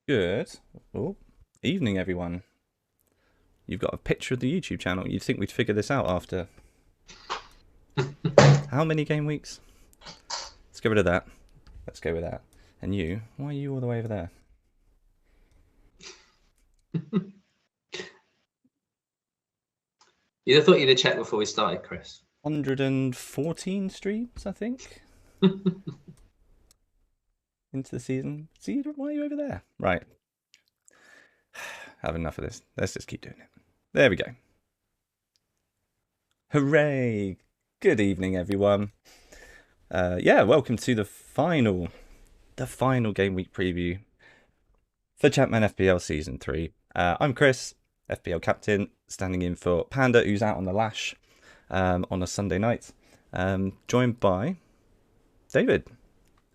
Good evening, everyone. You've got a picture of the YouTube channel. You'd think we'd figure this out after how many game weeks? Let's get rid of that. Let's go with that. And you, why are you all the way over there? You'd have thought you'd have checked before we started, Chris. 114 streams, I think, into the season. See, why are you over there? Right. Have enough of this. Let's just keep doing it. There we go. Hooray! Good evening, everyone. Yeah, welcome to the final game week preview for ChampMan FPL Season 3. I'm Chris, FPL captain, standing in for Panda, who's out on the lash on a Sunday night. Joined by David,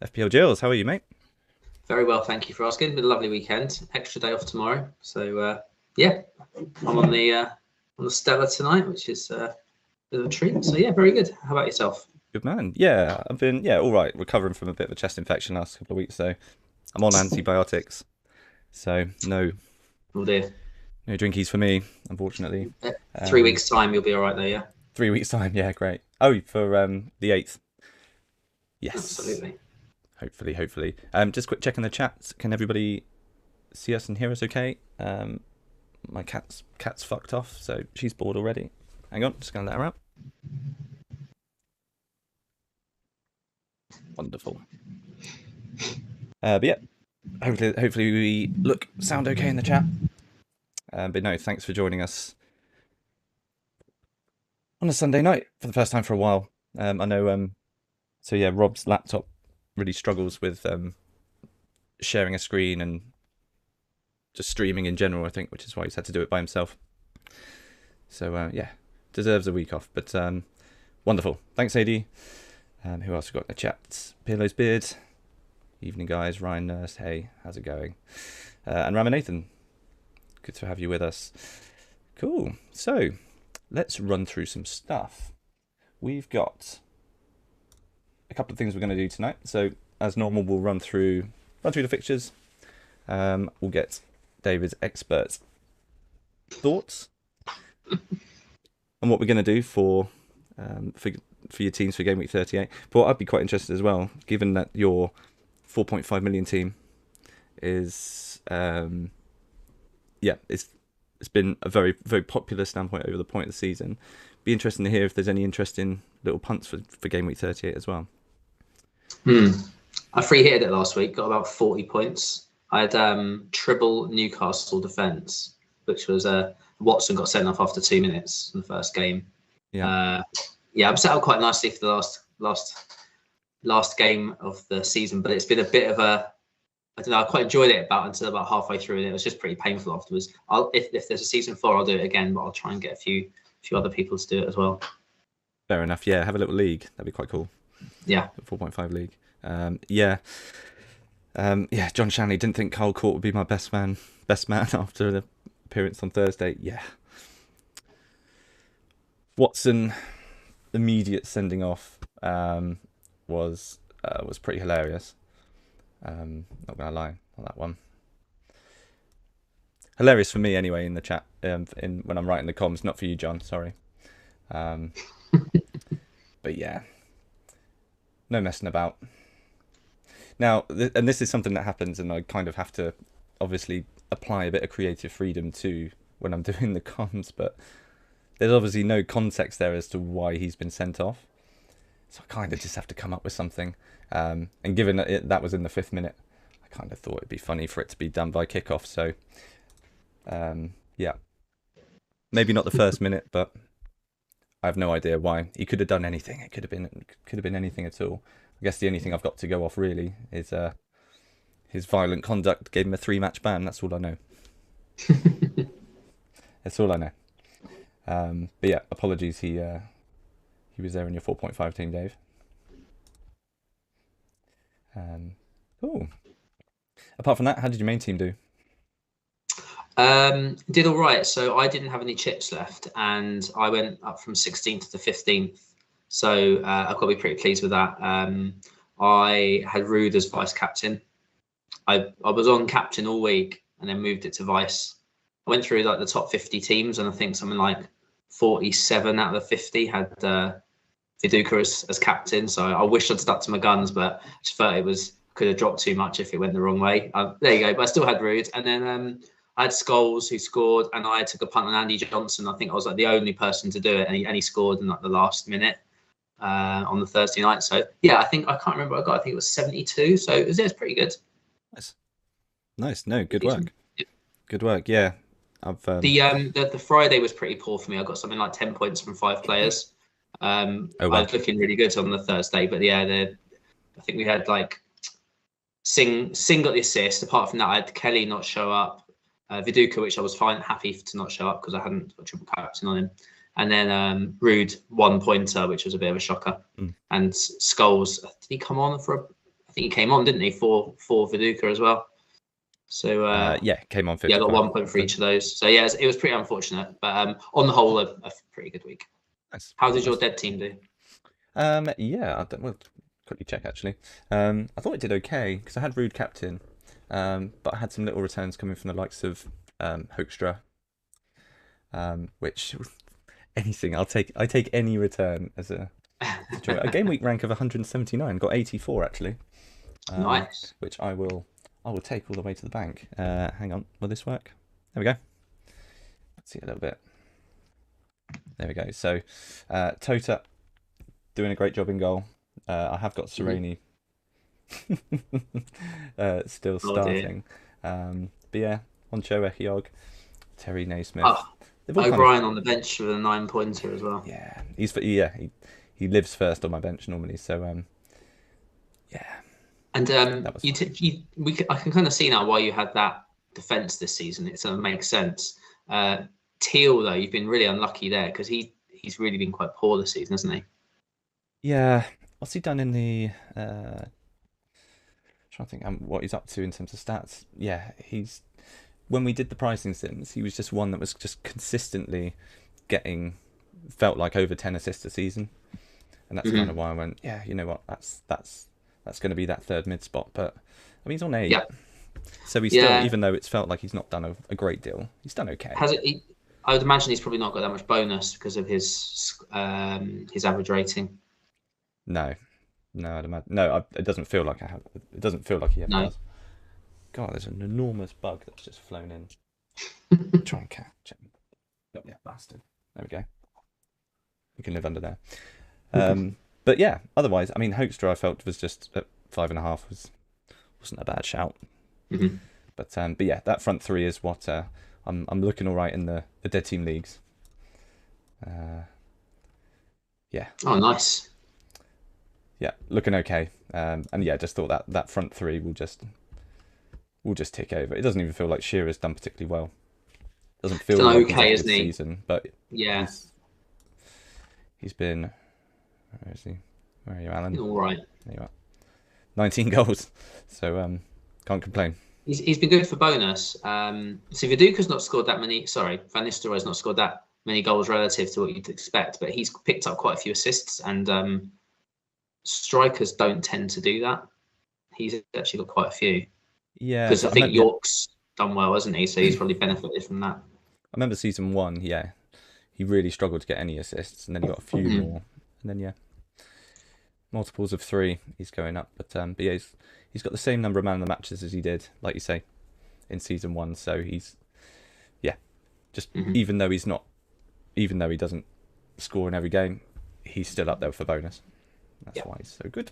FPL Gills. How are you, mate? Very well, thank you for asking. Been a lovely weekend. Extra day off tomorrow, so yeah, I'm on the Stella tonight, which is a bit of a treat. So yeah, very good. How about yourself? Good man. Yeah, I've been all right. Recovering from a bit of a chest infection last couple of weeks, so I'm on antibiotics. So no, Oh dear. No drinkies for me, unfortunately. 3 weeks time, you'll be all right there, yeah. 3 weeks time, yeah, great. Oh, for the 8th. Yes, absolutely. Hopefully. Just quick check in the chat. Can everybody see us and hear us okay? My cat's fucked off, so she's bored already. Hang on, just gonna let her out. Wonderful. But yeah, hopefully we sound okay in the chat. But no, thanks for joining us on a Sunday night for the first time for a while. I know. So yeah, Rob's laptop really struggles with sharing a screen and just streaming in general, I think, which is why he's had to do it by himself. So yeah, deserves a week off, but wonderful. Thanks, AD. Who else we got in the chat? Pillows Beard. Evening, guys. Ryan Nurse. Hey, how's it going? And Ramanathan. Good to have you with us. Cool. So let's run through some stuff. We've got a couple of things we're going to do tonight. So as normal, we'll run through the fixtures. We'll get David's expert thoughts on what we're going to do for your teams for Game Week 38. But I'd be quite interested as well, given that your 4.5 million team is it's been a very, very popular standpoint over the point of the season. Be interesting to hear if there's any interesting little punts for Game Week 38 as well. I free hitted it last week, got about 40 points. I had triple Newcastle defence, which was Watson got sent off after 2 minutes in the first game. Yeah, I'm set up quite nicely for the last game of the season, but it's been a bit of I don't know. I quite enjoyed it until about halfway through, and it was just pretty painful afterwards. If there's a season 4, I'll do it again, but I'll try and get a few other people to do it as well. Fair enough. Yeah, have a little league. That'd be quite cool. Yeah, 4.5 league. John Shanley didn't think Kyle Court would be my best man after the appearance on Thursday. Yeah, Watson immediate sending off was pretty hilarious. Not gonna lie on that one. Hilarious for me anyway in the chat, when I'm writing the comms, not for you, John. Sorry. But yeah, no messing about. Now, and this is something that happens, and I kind of have to obviously apply a bit of creative freedom to when I'm doing the comms, but there's obviously no context there as to why he's been sent off. So I kind of just have to come up with something. And given that that was in the 5th minute, I kind of thought it'd be funny for it to be done by kickoff. So, yeah, maybe not the 1st minute, but I have no idea why. He could have done anything. It could have been anything at all. I guess the only thing I've got to go off really is his violent conduct gave him a 3-match ban. That's all I know. That's all I know. But yeah, apologies. He was there in your 4.5 team, Dave. Cool. Apart from that, how did your main team do? Did all right. So I didn't have any chips left, and I went up from 16th to 15th. So I've got to be pretty pleased with that. I had Ruud as vice captain, I was on captain all week and then moved it to vice. I went through like the top 50 teams, and I think something like 47 out of the 50 had Viduka as captain. So I wish I'd stuck to my guns, but I just felt it could have dropped too much if it went the wrong way. There you go. But I still had Ruud, and then I had Scholes who scored, and I took a punt on Andy Johnson. I think I was like the only person to do it, and he scored in like the last minute on the Thursday night. So yeah, I can't remember what I got. I think it was 72. So it was pretty good. Nice. No, good work. Good work. Yeah. The Friday was pretty poor for me. I got something like 10 points from 5 players. I was looking really good on the Thursday, but yeah, I think we had like Singh got the assist. Apart from that, I had Kelly not show up, Viduka, which I was happy to not show up because I hadn't got triple captain on him, and then Ruud 1 pointer, which was a bit of a shocker. And Scholes, did he come on I think he came on, didn't he, for Viduka as well? So yeah, came on 55. Yeah, I got 1 point for each of those. So yeah, it was pretty unfortunate, but on the whole, a pretty good week. Nice. How did your dead team do? Yeah, we'll quickly check actually. I thought it did okay because I had Ruud captain, but I had some little returns coming from the likes of Hoekstra, which anything I take any return as a game week rank of 179. Got 84 actually. Nice. Which I will take all the way to the bank. Hang on, will this work? There we go. Let's see a little bit. There we go. So, Tota doing a great job in goal. I have got Sereni still starting. But yeah, Honcho, Echiog, Terry Naismith. O'Brien on the bench with a 9 pointer as well. Yeah, he lives first on my bench normally. So yeah. And I can kind of see now why you had that defence this season. It sort of makes sense. Teal, though, you've been really unlucky there because he's really been quite poor this season, hasn't he? Yeah. What's he done in the... trying to think what he's up to in terms of stats. Yeah, when we did the pricing sims, he was just one that was just consistently felt like over 10 assists a season. And that's kind of why I went, yeah, you know what, that's going to be that third mid spot. But I mean, he's on 8. Yeah. So he's still, even though it's felt like he's not done a great deal, he's done okay. I would imagine he's probably not got that much bonus because of his average rating. No, I'd imagine. No, it doesn't feel like I have. It doesn't feel like he ever does. God, there's an enormous bug that's just flown in. Try and catch him. Oh, yeah, bastard. There we go. We can live under there. But yeah, otherwise, I mean, Hoekstra I felt was just at 5.5 wasn't a bad shout. But yeah, that front three is what I'm looking all right in the dead team leagues. Yeah. Oh, nice. Yeah, looking okay. And yeah, just thought that front three will just tick over. It doesn't even feel like Shearer's done particularly well. Doesn't feel still like okay, he's isn't he? Season, but yeah, he's been. Where is he? Where are you, Alan? All right. There you are. 19 goals. So can't complain. He's been good for bonus. So Viduka's not scored that many. Sorry, Van Nistelrooy's not scored that many goals relative to what you'd expect, but he's picked up quite a few assists, and strikers don't tend to do that. He's actually got quite a few. Yeah, because I think York's done well, hasn't he? So he's probably benefited from that. I remember season 1. Yeah, he really struggled to get any assists, and then he got a few more, and then yeah, multiples of 3. He's going up, but yeah, he's got the same number of man of the matches as he did, like you say, in season 1. So he's just even though he doesn't score in every game, he's still up there for bonus. That's why he's so good,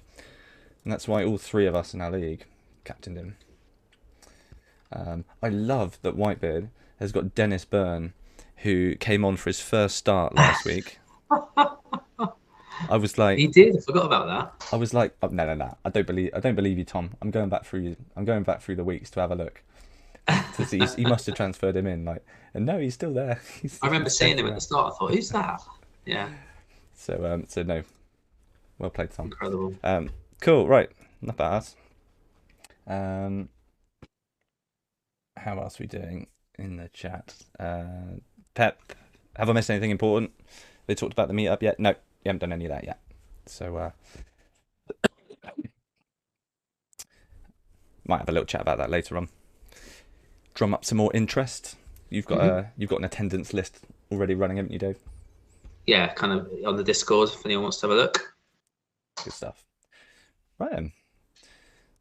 and that's why all 3 of us in our league captained him. I love that Whitebeard has got Dennis Byrne, who came on for his first start last week. I was like, he did. I forgot about that. I was like, oh, no. I don't believe you, Tom. I'm going back through the weeks to have a look to see. He must have transferred him in, and no, he's still there. I remember seeing him at the start. I thought, who's that? Yeah. So no, well played, Tom. Incredible. Cool. Right, not bad. How else are we doing in the chat? Pep, have I missed anything important? They talked about the meetup yet? No, you haven't done any of that yet. So Might have a little chat about that later on. Drum up some more interest. You've got an attendance list already running, haven't you, Dave? Yeah, kind of on the Discord if anyone wants to have a look. Good stuff. Right then.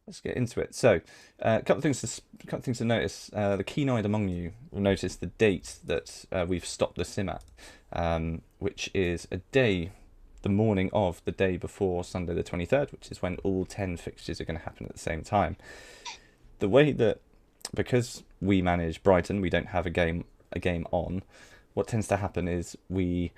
Let's get into it. So, a couple of things to notice. The keen-eyed among you will notice the date that we've stopped the sim at, which is the morning of the day before Sunday the 23rd, which is when all 10 fixtures are going to happen at the same time. The way that, because we manage Brighton, we don't have a game on. What tends to happen is we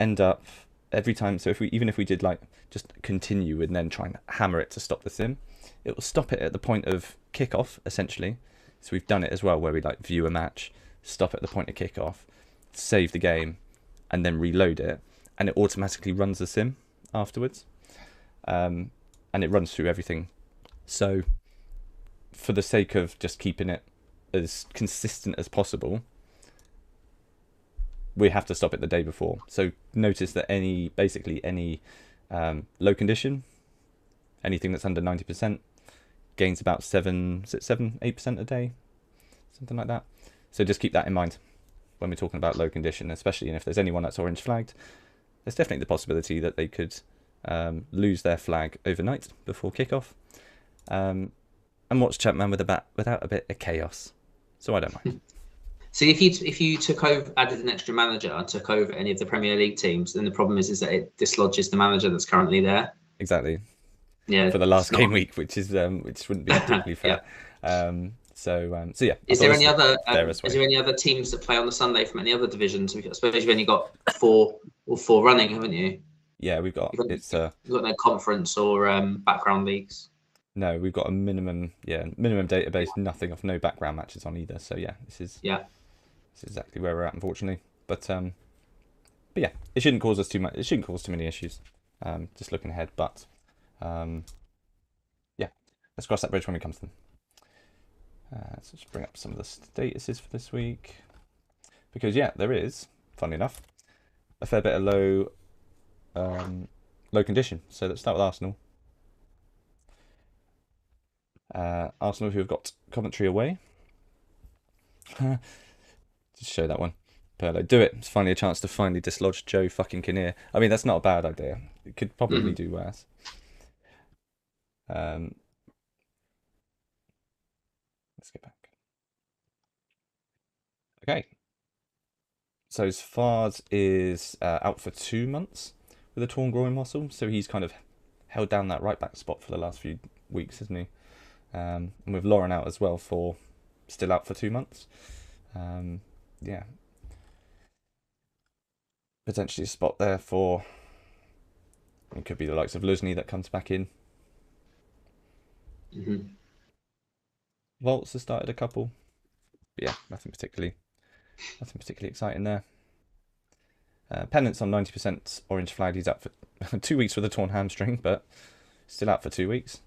end up every time. So even if we did like just continue and then try and hammer it to stop the sim, it will stop it at the point of kickoff, essentially. So we've done it as well, where we like view a match, stop at the point of kickoff, save the game, and then reload it, and it automatically runs the sim afterwards, and it runs through everything. So for the sake of just keeping it as consistent as possible, we have to stop it the day before. So notice that basically any low condition, anything that's under 90%, gains about 8% a day, something like that. So just keep that in mind when we're talking about low condition, especially if there's anyone that's orange flagged. There's definitely the possibility that they could lose their flag overnight before kickoff, and watch ChampMan without a bit of chaos. So I don't mind. So if you added an extra manager and took over any of the Premier League teams, then the problem is that it dislodges the manager that's currently there. Exactly. Yeah. For the last game week, which wouldn't be particularly fair. Yeah. So yeah. Is there any other teams that play on the Sunday from any other divisions? I suppose you've only got four running, haven't you? Yeah, we've got you've got no conference or background leagues. No, we've got a minimum database, nothing of no background matches on either. So yeah, this is exactly where we're at, unfortunately. But yeah, it shouldn't cause us too much. It shouldn't cause too many issues. Just looking ahead, but yeah, let's cross that bridge when we come to them. Let's just bring up some of the statuses for this week, because yeah, there is, funnily enough, a fair bit of low condition. So let's start with Arsenal. Arsenal, who have got Coventry away. Just show that one. Perlo, do it. It's finally a chance to finally dislodge Joe fucking Kinnear. I mean, that's not a bad idea. It could probably do worse. Let's get back. Okay. So Sfard is out for 2 months with a torn groin muscle. So he's kind of held down that right back spot for the last few weeks, hasn't he? And with Lauren out as well still out for 2 months. Yeah. Potentially a spot there for, it could be the likes of Luzny that comes back in. Volts has started a couple. But yeah, nothing particularly exciting there. Pennant's on 90% orange flag. He's out for 2 weeks with a torn hamstring, but still out for 2 weeks.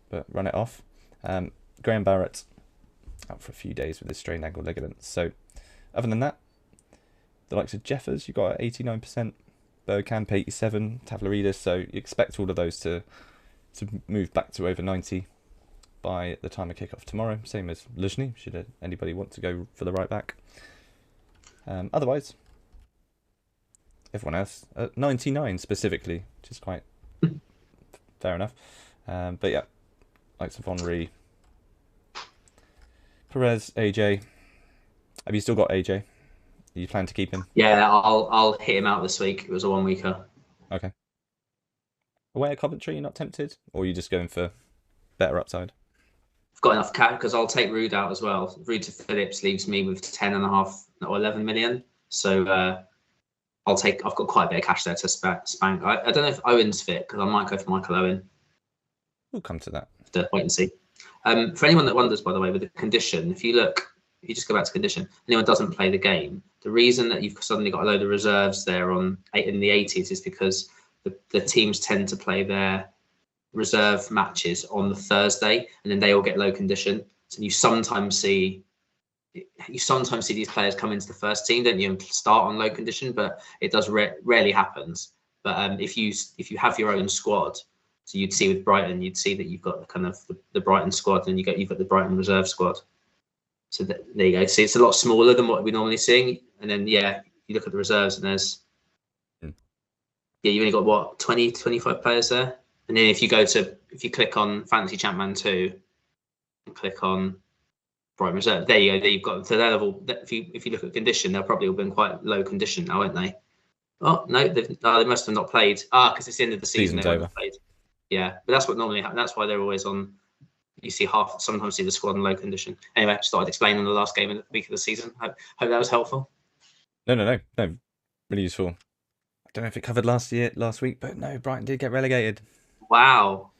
But run it off. Graham Barrett out for a few days with his strained ankle ligaments. So other than that, the likes of Jeffers, you got 89%, Bergkamp 87%, Tavlaridis. So you expect all of those to move back to over 90 by the time of kickoff tomorrow. Same as Luzny, should anybody want to go for the right back. Otherwise, everyone else 99 specifically, which is quite fair enough. But yeah, likes of Henry, Perez, AJ. Have you still got AJ? You plan to keep him? Yeah, I'll hit him out this week. It was a 1 weeker. Okay. Away at Coventry, you're not tempted, or are you just going for better upside? I've got enough cash because I'll take Ruud out as well. Ruud to Phillips leaves me with 10.5 or 11 million. So I've got quite a bit of cash there to spank. I don't know if Owen's fit because I might go for Michael Owen. We'll come to that. Have to wait and see. For anyone that wonders, by the way, with the condition, if you just go back to condition, anyone doesn't play the game, the reason that you've suddenly got a load of reserves there in the 80s is because the teams tend to play their reserve matches on the Thursday, and then they all get low condition. So you sometimes see these players come into the first team, don't you, and start on low condition, but it does rarely happens. But if you have your own squad, So you'd see with Brighton, you'd see that you've got the kind of the Brighton squad, and you've got the Brighton reserve squad. So there you go. See, it's a lot smaller than what we're normally seeing. And then you look at the reserves, and there's you've only got what 20, 25 players there. And then if you click on Fantasy ChampMan 2 and click on Brighton reserve, there you go. There you've got to their level. If you look at condition, they'll probably have been quite low condition now, won't they? Oh no, they must have not played. Because it's the end of the season. Season's they over. Played. Yeah, but that's what normally happens. That's why they're always on. You sometimes see the squad in low condition. Anyway, just thought I'd explain on the last game of the week of the season. Hope that was helpful. No. Really useful. I don't know if it covered last week, but no, Brighton did get relegated. Wow.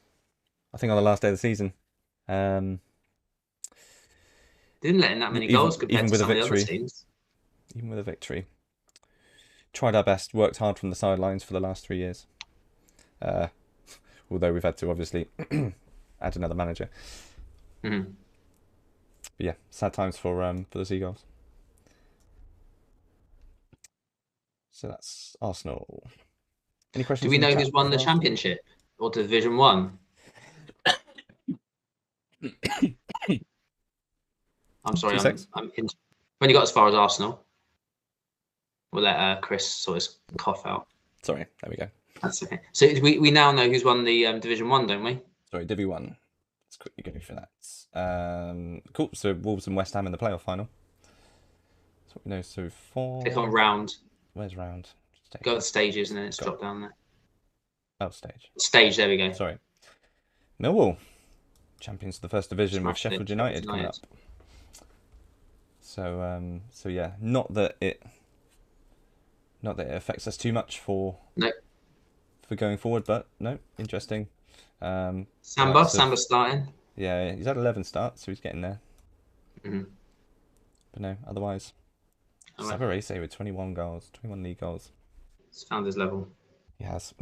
I think on the last day of the season. Didn't let in that many goals compared to some of the other teams. Even with a victory. Tried our best, worked hard from the sidelines for the last 3 years. Although we've had to obviously add another manager. Mm-hmm. But yeah, sad times for the Seagulls. So that's Arsenal. Any questions? Do we know who's won the Championship or Division 1? I'm sorry, I'm when you got as far as Arsenal. We'll let Chris sort his cough out. Sorry, there we go. That's okay. So we now know who's won the Division 1, don't we? Sorry, Div 1. Let's quickly go for that. Cool. So Wolves and West Ham in the playoff final. That's what we know so far. Click on round. Where's round? Stage. Go to stages and then it's dropped down there. Oh, stage. Stage, there we go. Sorry. Millwall, champions of the first division with Sheffield United coming up. So yeah, not that it affects us too much for going forward, but no, interesting. Samba's starting. Yeah, he's had 11 starts, so he's getting there. Mm-hmm. But no, otherwise, Savarese with 21 goals, 21 league goals. He's found his level. He has.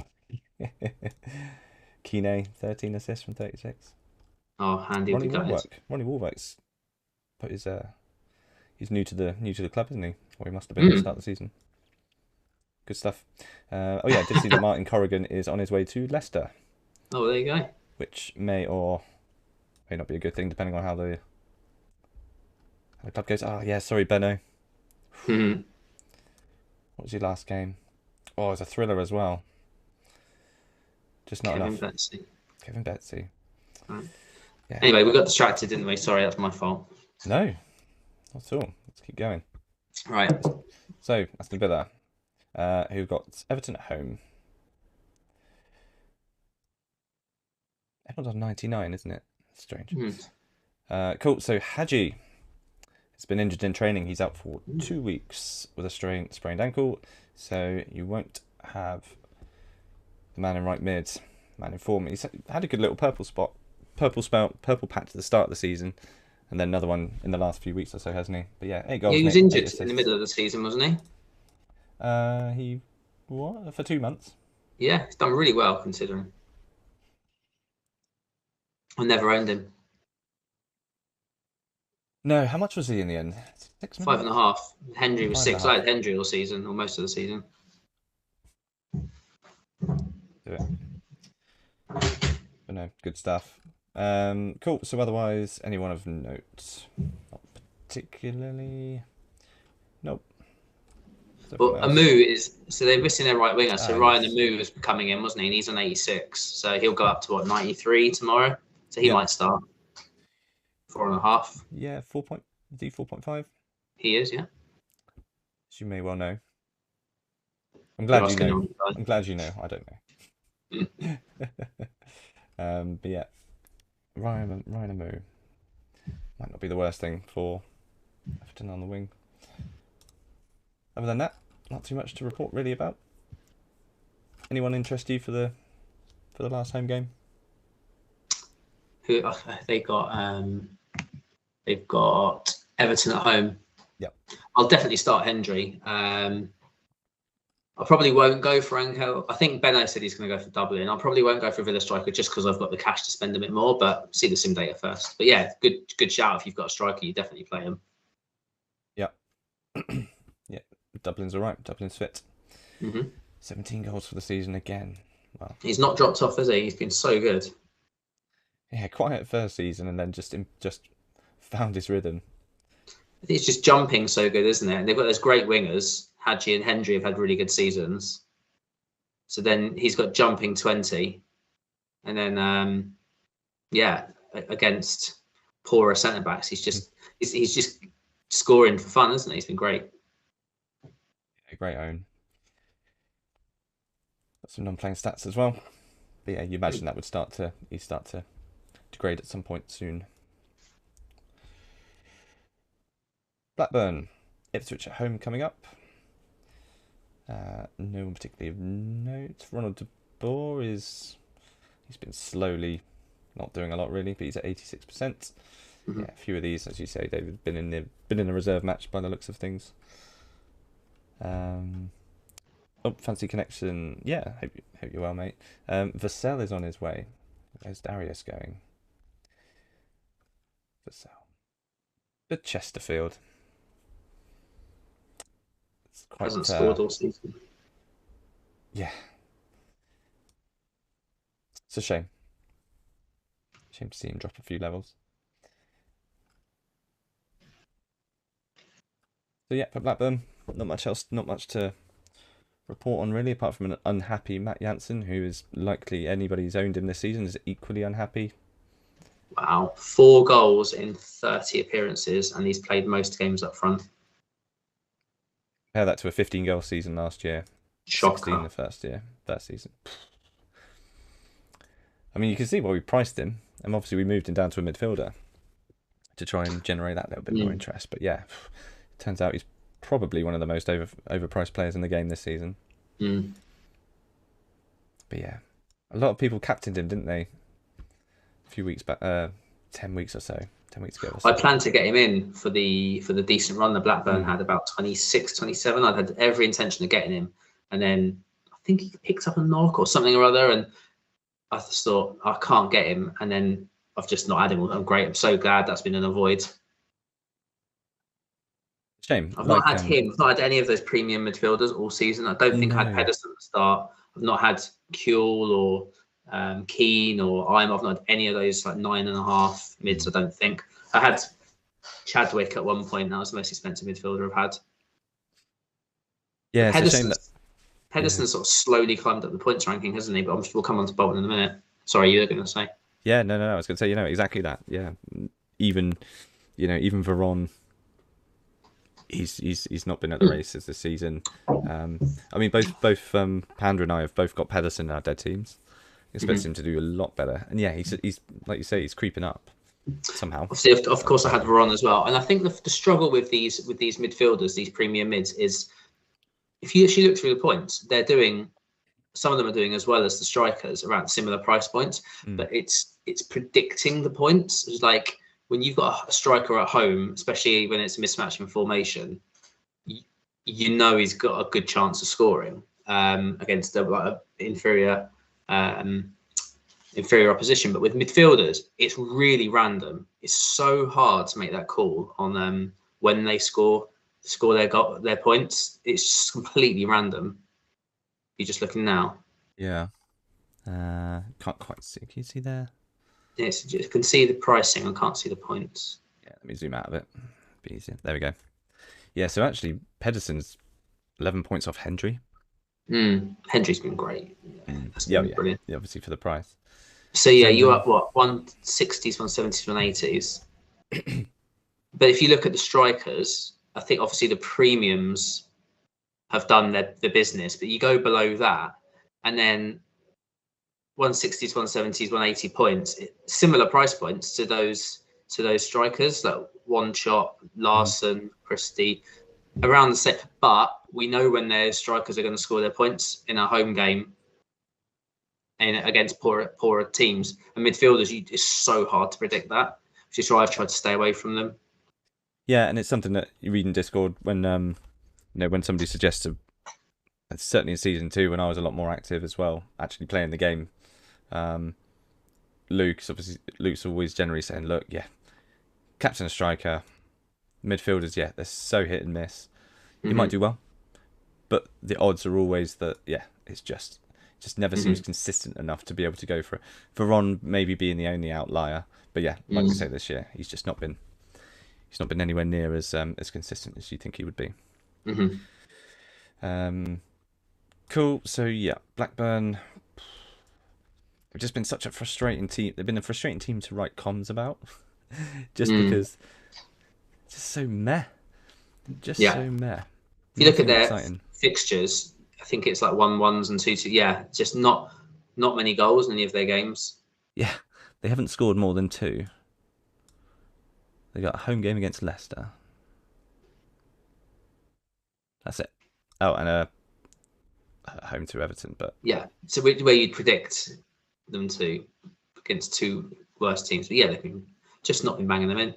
Kine, 13 assists from 36. Oh, handy. Ronnie Warwick's put his he's new to the club, isn't he? Or he must have been at the start of the season. Good stuff. I did see that Martin Corrigan is on his way to Leicester. Oh, there you go. Which may or may not be a good thing, depending on how the club goes. Oh, yeah, sorry, Benno. Mm-hmm. What was your last game? Oh, it was a thriller as well. Just not enough. Kevin Betsy. Right. Yeah. Anyway, we got distracted, didn't we? Sorry, that's my fault. No, not at all. Let's keep going. Right. So, Aston Villa, who've got Everton at home. Everyone's on 99, isn't it? That's strange. Cool. So, Hadji has been injured in training. He's out for 2 weeks with a sprained ankle. So, you won't have the man in right mid, man in form. He's had a good little purple patch at the start of the season, and then another one in the last few weeks or so, hasn't he? But yeah, 8 goals. Yeah, he was injured in the middle of the season, wasn't he? For 2 months. Yeah, he's done really well considering. I never owned him. No, how much was he in the end? 6 million? 5.5. Henry was 6. I had Henry all season, or most of the season. Do it. But no, good stuff. Cool. So otherwise, anyone of note? Not particularly. Nope. Well, Amu is, so they're missing their right winger. So Ryan Amu was coming in, wasn't he? And he's on 86. So he'll go up to 93 tomorrow. So he might start 4.5. Yeah, 4.5. He is, yeah. As you may well know. I'm glad you know. I'm glad you know. I don't know. But yeah, Ryan Amu might not be the worst thing for Everton on the wing. Other than that, not too much to report really about. Anyone interest you for the last home game? Who they've got Everton at home. Yep. I'll definitely start Hendry. I probably won't go for Angel. I think Benno said he's going to go for Dublin. I probably won't go for Villa striker just because I've got the cash to spend a bit more. But see the sim data first. But yeah, good shout. If you've got a striker, you definitely play him. Yeah. Yeah. Dublin's all right. Dublin's fit. 17 goals for the season again. Wow. He's not dropped off, has he? He's been so good. Yeah, quiet first season and then just found his rhythm. I think it's just jumping so good, isn't it? And they've got those great wingers. Hadji and Hendry have had really good seasons. So then he's got jumping 20. And then, against poorer centre backs, he's just scoring for fun, isn't he? He's been great. Yeah, great own. Got some non-playing stats as well. But yeah, you imagine that would start to degrade at some point soon. Blackburn, Ipswich at home coming up. No one particularly of note. Ronald de Boer he's been slowly not doing a lot really, but he's at 86%. Mm-hmm. Yeah, a few of these, as you say, David, been in a reserve match by the looks of things. Fancy connection. Yeah, hope you're well, mate. Vassell is on his way. Where's Darius going? Vassell. Good Chesterfield. Hasn't scored all season. Yeah. It's a shame. Shame to see him drop a few levels. So yeah, for Blackburn, not much else, not much to report on really, apart from an unhappy Matt Jansen, who is likely anybody who's owned him this season is equally unhappy. Wow, 4 goals in 30 appearances, and he's played most games up front. Compare that to a 15-goal season last year. Shocker. 16 the first season. I mean, you can see why we priced him, and obviously we moved him down to a midfielder to try and generate that little bit more interest. But yeah, it turns out he's probably one of the most overpriced players in the game this season. But yeah, a lot of people captained him, didn't they? A few weeks back, 10 weeks or so. 10 weeks ago or so. I planned to get him in for the decent run that Blackburn had, about 26, 27. I'd had every intention of getting him, and then I think he picked up a knock or something or other, and I just thought I can't get him, and then I've just not had him. I'm great. I'm so glad that's been an avoid. Shame. I've not had him. I've not had any of those premium midfielders all season. I don't think I had Pedersen at the start. I've not had Kuehl or Keane or I've not had any of those like 9.5 mids. I don't think I had Chadwick at one point. That was the most expensive midfielder I've had. Yeah, it's a shame that Pedersen sort of slowly climbed up the points ranking, hasn't he? But I'm sure we'll come on to Bolton in a minute. Sorry, you were going to say. Yeah, no. I was going to say, exactly that. Yeah, even Veron, he's not been at the races this season. I mean, both Panda and I have both got Pedersen in our dead teams. I expect him to do a lot better. And yeah, he's like you say, he's creeping up somehow. Obviously, of course, I had Veron as well. And I think the struggle with these midfielders, these premium mids, is if you actually look through the points, some of them are doing as well as the strikers around similar price points. But it's predicting the points. It's like when you've got a striker at home, especially when it's a mismatch in formation, you know he's got a good chance of scoring against a inferior opposition. But with midfielders, it's really random. It's so hard to make that call on when they score their points. It's just completely random. You're just looking now. Yeah. Can't quite see. Can you see there? Yes, you can see the pricing. I can't see the points. Yeah, let me zoom out of it. Be easier. There we go. Yeah, so actually, Pedersen's 11 points off Hendry. Hendry's been great. Yeah, brilliant. Yeah, obviously for the price. So yeah, you're up what 160s, 170s, 180s. But if you look at the strikers, I think obviously the premiums have done the business, but you go below that, and then 160s, 170s, 180 points, similar price points to those strikers like One Chop, Larson, Christie, around the set. But we know when their strikers are going to score their points in a home game and against poorer teams. And midfielders, it's so hard to predict that, which is why I've tried to stay away from them. Yeah, and it's something that you read in Discord when when somebody suggests certainly in season 2 when I was a lot more active as well, actually playing the game. Luke's always generally saying, look, yeah, captain a striker, midfielders, yeah, they're so hit and miss. You might do well, but the odds are always that, yeah, it's just Just never seems consistent enough to be able to go for it. Veron maybe being the only outlier, but yeah, like I say, this year he's just not been. He's not been anywhere near as consistent as you think he would be. Cool. So yeah, Blackburn. They've just been such a frustrating team. They've been a frustrating team to write comms about, just because it's just so meh. So meh. If you look at their fixtures, I think it's like 1-1s and 2-2. Yeah, just not many goals in any of their games. Yeah, they haven't scored more than 2. They got a home game against Leicester. That's it. Oh, and a home to Everton, but yeah. So where you'd predict them to against 2 worst teams, but yeah, they've been just not been banging them in.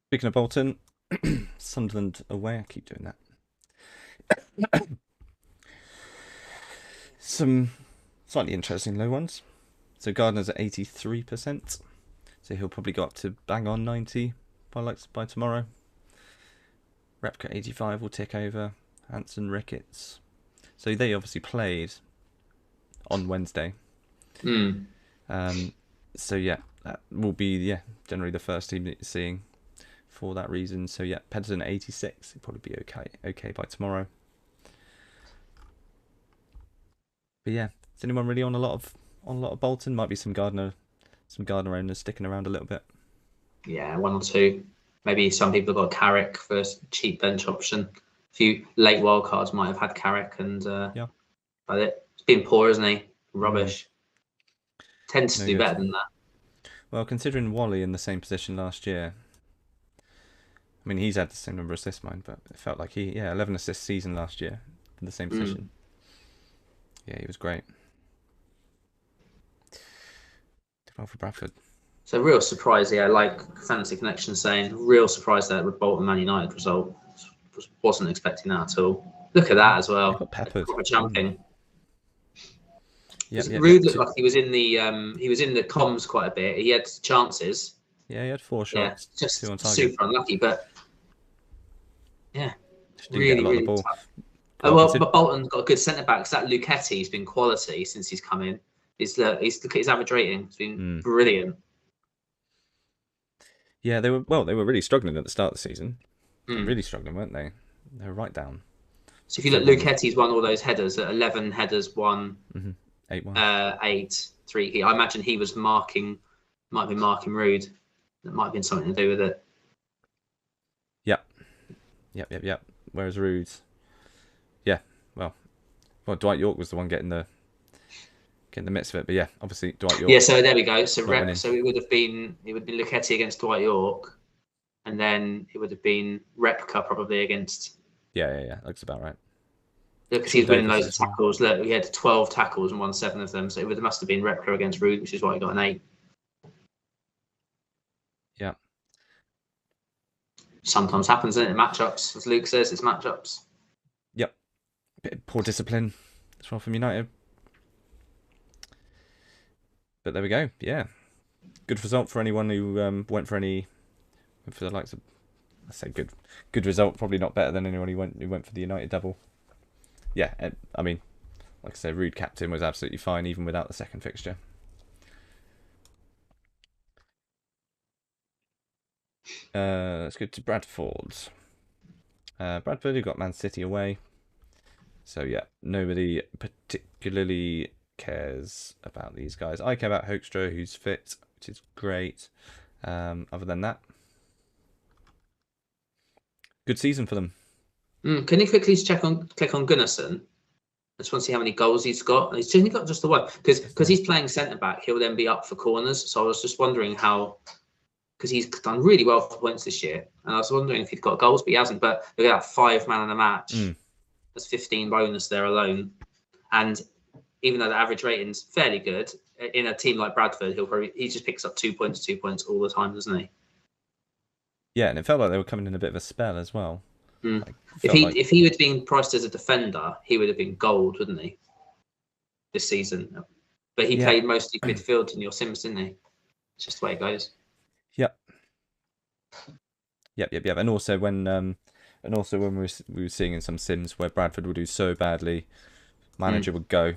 Speaking of Bolton, Sunderland away. I keep doing that. Some slightly interesting low ones. So Gardner's at 83%. So he'll probably go up to bang on 90 by tomorrow. Repka 85 will tick over. Hanson, Ricketts. So they obviously played on Wednesday. So yeah, that will be generally the first team that you're seeing for that reason. So yeah, Pedersen 86. He'll probably be okay by tomorrow. But yeah, is anyone really on a lot of Bolton? Might be some Gardner owners sticking around a little bit. Yeah, 1 or 2. Maybe some people have got Carrick for a cheap bench option. A few late wildcards might have had Carrick, and but it's been poor, isn't he? Rubbish. Tends to do better than that. Well, considering Wally in the same position last year, I mean, he's had the same number of assists, mine, but it felt like 11 assist season last year in the same position. Yeah, he was great. Did well for Bradford. So real surprise, like Fantasy Connection saying, real surprise that Bolton Man United result. Wasn't expecting that at all. Look at that as well. Got peppered. Proper jumping. Yeah, Ruud looked like he was in the comms quite a bit. He had chances. Yeah, he had 4 shots. Yeah, just super unlucky, but yeah, really tough. But Bolton's got a good centre back. That Lucchetti's been quality since he's come in. Look at his average rating. It's been brilliant. Yeah, they were really struggling at the start of the season. Really struggling, weren't they? They were right down. So if you look, Lucchetti's won all those headers. 11 headers, 1, 8-1. 8, 3. I imagine he was might have been marking Ruud. That might have been something to do with it. Yep. Whereas Ruud, well, Dwight York was the one getting the midst of it, but yeah, obviously Dwight York. Yeah, so there we go. So it would have been Lucchetti against Dwight York, and then it would have been Repka probably against. Yeah. Looks about right. Look, he's winning loads of tackles. Look, he had 12 tackles and won 7 of them. So it must have been Repka against Ruud, which is why he got an 8. Yeah. Sometimes happens, isn't it? Matchups, as Luke says, it's matchups. Yep. Bit of poor discipline as well from United. But there we go. Yeah. Good result for anyone who went for the likes of, I say good result, probably not better than anyone who went for the United double. Yeah, I mean, like I said, Ruud captain was absolutely fine even without the second fixture. Let's go to Bradford. Bradford, who got Man City away. So yeah, nobody particularly cares about these guys. I care about Hoekstra, who's fit, which is great. Other than that, good season for them. Can you quickly click on Gunnarsson? I just want to see how many goals he's got. He's only got just the one because he's playing centre back. He'll then be up for corners. So I was just wondering how, because he's done really well for points this year, and I was wondering if he'd got goals, but he hasn't. But look at that, 5 man of the match. That's 15 bonus there alone, and even though the average rating's fairly good, in a team like Bradford, he just picks up 2 points all the time, doesn't he? Yeah, and it felt like they were coming in a bit of a spell as well. Like, if he had been priced as a defender, he would have been gold, wouldn't he? This season, but he played mostly midfield in your Sims, didn't he? It's just the way it goes. Yep. And also when we were seeing in some Sims where Bradford would do so badly, manager would go.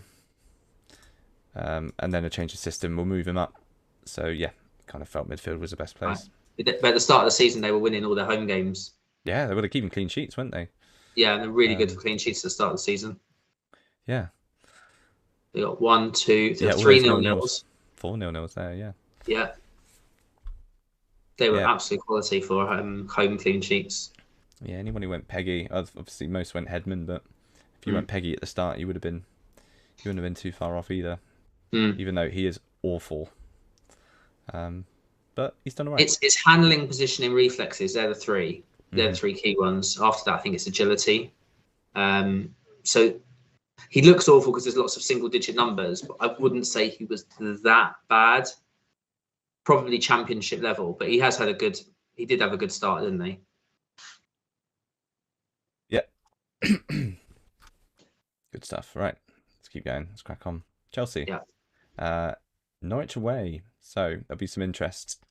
And then a change of system will move him up. So yeah, kind of felt midfield was the best place. Right. But at the start of the season, they were winning all their home games. Yeah, they were keeping clean sheets, weren't they? Yeah, and they're really good for clean sheets at the start of the season. Yeah. They got 1, 2, Yeah, 3 0-0s. 4 0-0s there, yeah. Yeah. They were absolute quality for home clean sheets. Yeah, anyone who went Peggy, obviously most went Headman, but if you went Peggy at the start, you wouldn't have been too far off either. Even though he is awful. But he's done all right. It's handling, positioning, reflexes. They're the three. They're the three key ones. After that, I think it's agility. So he looks awful because there's lots of single-digit numbers, but I wouldn't say he was that bad. Probably championship level, but he has had he did have a good start, didn't he? Yeah. Good stuff. Right. Let's keep going. Let's crack on. Chelsea. Yeah. Norwich away. So there'll be some interest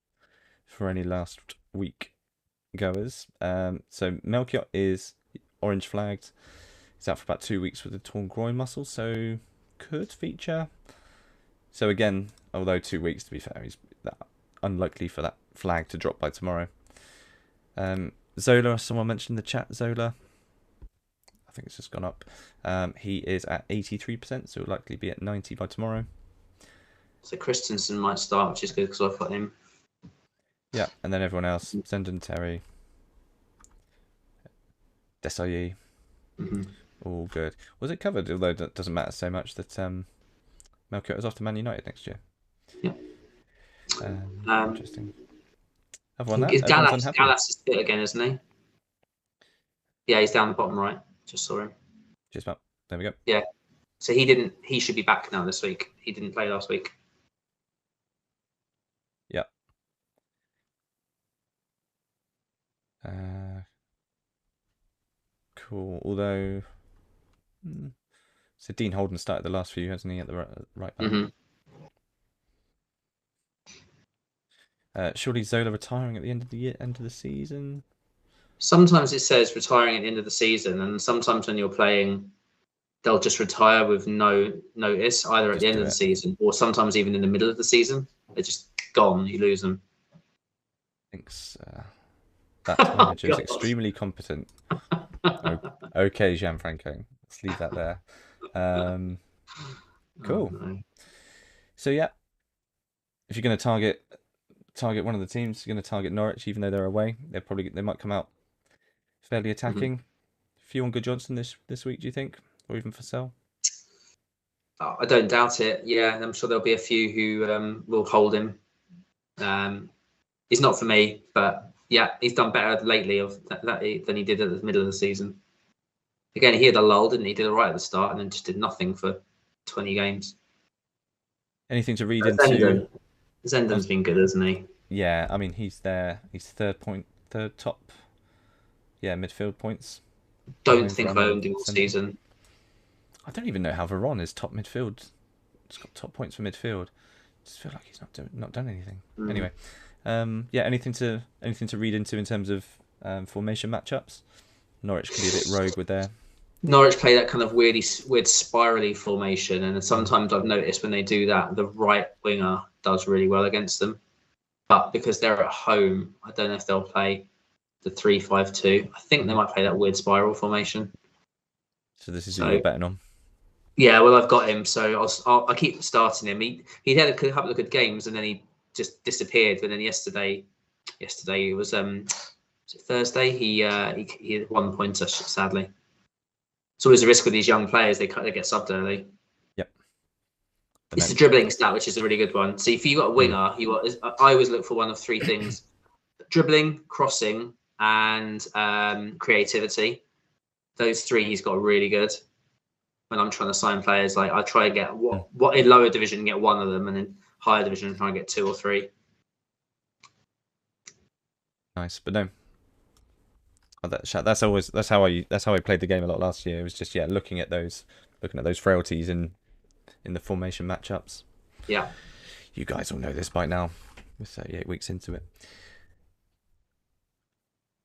for any last week goers. So Melchiot is orange flagged. He's out for about 2 weeks with a torn groin muscle, so could feature. So again, although 2 weeks, to be fair, he's unlikely for that flag to drop by tomorrow. Zola, someone mentioned in the chat, Zola. I think it's just gone up. He is at 83%, so he'll likely be at 90 by tomorrow. So Christensen might start, which is good because I've got him. Yeah, and then everyone else, Zendon, Terry, Desailly, all good. Was it covered, although that doesn't matter so much, that Melchiot is off to Man United next year? Yeah. Interesting. Other than that, Gallas is fit again, isn't he? Yeah, he's down the bottom right. Just saw him. Just about. There we go. Yeah. So he should be back now this week. He didn't play last week. Yeah. Cool. Although, so Dean Holden started the last few, hasn't he, at the right back? Surely Zola retiring at the end of the season. Sometimes it says retiring at the end of the season, and sometimes when you're playing, they'll just retire with no notice, either at the end of the season or sometimes even in the middle of the season. They're just gone. You lose them. Thinks that manager is extremely competent. Okay, Gianfranco. Let's leave that there. Cool. Oh, no. So yeah, if you're going to target one of the teams, you're going to target Norwich, even though they're away. They might come out fairly attacking. A few on Good Johnson this week, do you think, or even for sale? I don't doubt it. Yeah, I'm sure there'll be a few who will hold him. He's not for me, but yeah, he's done better lately than he did at the middle of the season. Again, he had a lull, didn't he? He did all right at the start and then just did nothing for 20 games. Anything to read into? Zendon's been good, hasn't he? Yeah, I mean, he's there. He's third top. Yeah, midfield points. Don't think I owned him all season. I don't even know how Veron is top midfield. He's got top points for midfield. I just feel like he's not done anything. Anyway, yeah. Anything to read into in terms of formation matchups? Norwich can be a bit rogue with their. Norwich play that kind of weird spirally formation, and sometimes I've noticed when they do that, the right winger does really well against them. But because they're at home, I don't know if they'll play the 3-5-2. I think they might play that weird spiral formation. So this is who you're betting on. Yeah, well, I've got him, so I'll keep starting him. He had a couple of good games, and then he just disappeared. And then yesterday it was it Thursday? He had 1 pointer, sadly. It's always a risk with these young players; they get subbed early. Yep. It's the dribbling stat, which is a really good one. So if you got a winger, I always look for one of three things: dribbling, crossing, and creativity. Those three, he's got really good. When I'm trying to sign players, like I try to get what in lower division get one of them, and in higher division try and get 2 or 3. Nice, but no. That's how I played the game a lot last year. It was just looking at those frailties in the formation matchups. Yeah, you guys all know this by now. We're 38 weeks into it.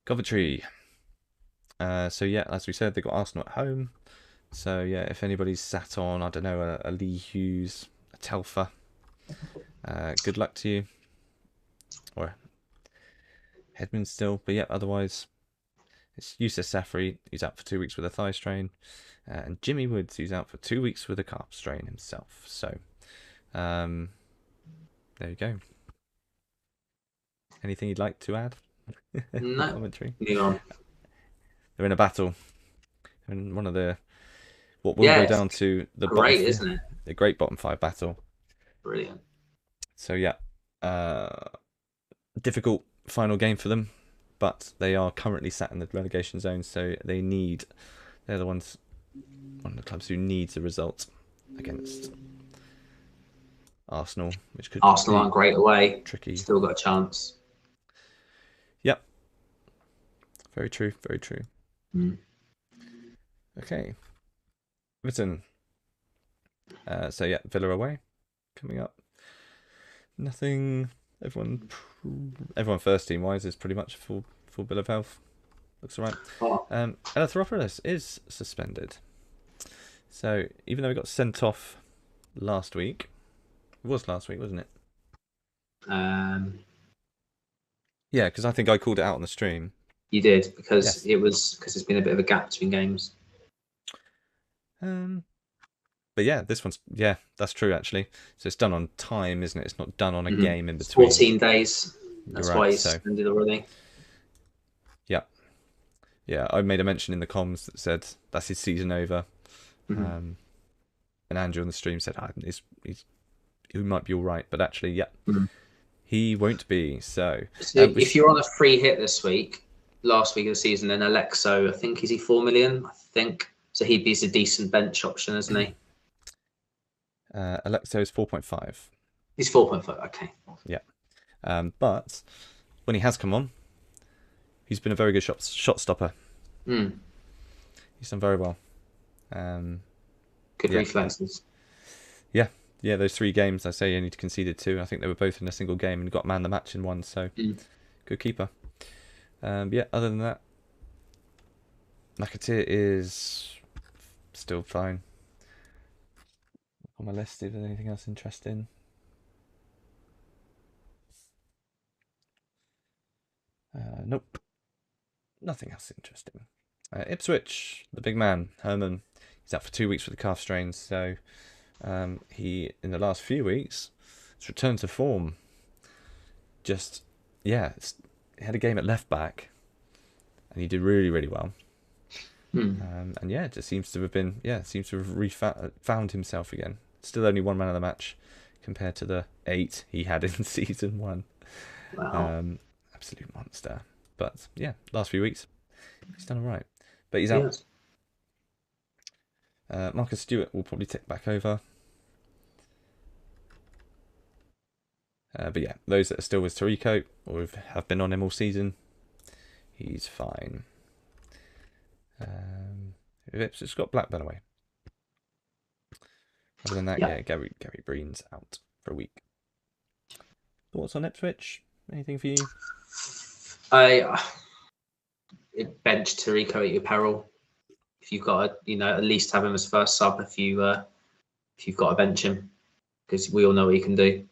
Coventry. So yeah, as we said, they got Arsenal at home. So yeah, if anybody's sat on, I don't know, a Lee Hughes, a Telfer, good luck to you. Or Headman still, but yeah, otherwise it's Yusuf Safri, who's out for 2 weeks with a thigh strain, and Jimmy Woods, who's out for 2 weeks with a calf strain himself. So there you go. Anything you'd like to add? No. Commentary. Move on. They're in a battle. And one of the what will go down to the great, bottom, isn't it? The great bottom 5 battle. Brilliant. So yeah, difficult final game for them, but they are currently sat in the relegation zone, so they're the ones, one of the clubs who needs a result against Arsenal, which could Arsenal aren't great away. Tricky. Still got a chance. Yep. Very true. Very true. Okay. Everton. So yeah, Villa away coming up. Nothing. Everyone first team wise is pretty much full bill of health. Looks alright. Erythropolis is suspended. So even though we got sent off last week, it was last week, wasn't it? Yeah, because I think I called it out on the stream. You did, because it's been a bit of a gap between games. But yeah, this one's that's true actually. So it's done on time, isn't it? It's not done on a game in between. 14 days. That's why it's suspended already. Yeah. Yeah, I made a mention in the comms that said that's his season over. And Andrew on the stream said he might be all right, but actually, he won't be. So if you're on a free hit this week, last week of the season, then Alexo, I think, is he 4 million? I think so. He'd be a decent bench option, isn't he? Alexo is 4.5. He's 4.5. Okay. Yeah, but when he has come on, he's been a very good shot stopper. He's done very well. Good reflexes. Yeah, those 3 games, I say he only conceded 2. I think they were both in a single game and got man the match in one. So good keeper. Yeah, other than that, McAteer is still fine. On my list, if there's anything else interesting. Nope. Nothing else interesting. Ipswich, the big man, Herman, he's out for 2 weeks with the calf strains. So he, in the last few weeks, has returned to form. Just, he had a game at left back, and he did really, really well. And it just seems to have found himself again. Still only 1 man of the match compared to the 8 he had in season 1. Wow. Absolute monster. But yeah, last few weeks, he's done all right. But he's out. Marcus Stewart will probably tick back over. But yeah, those that are still with Tariko or have been on him all season, he's fine. Ipswich got Blackburn away. Other than that, Gary Breen's out for a week. Thoughts on Ipswich? Anything for you? I bench Tariko at your peril. If you've got to, at least have him as first sub if you've got to bench him, because we all know what he can do.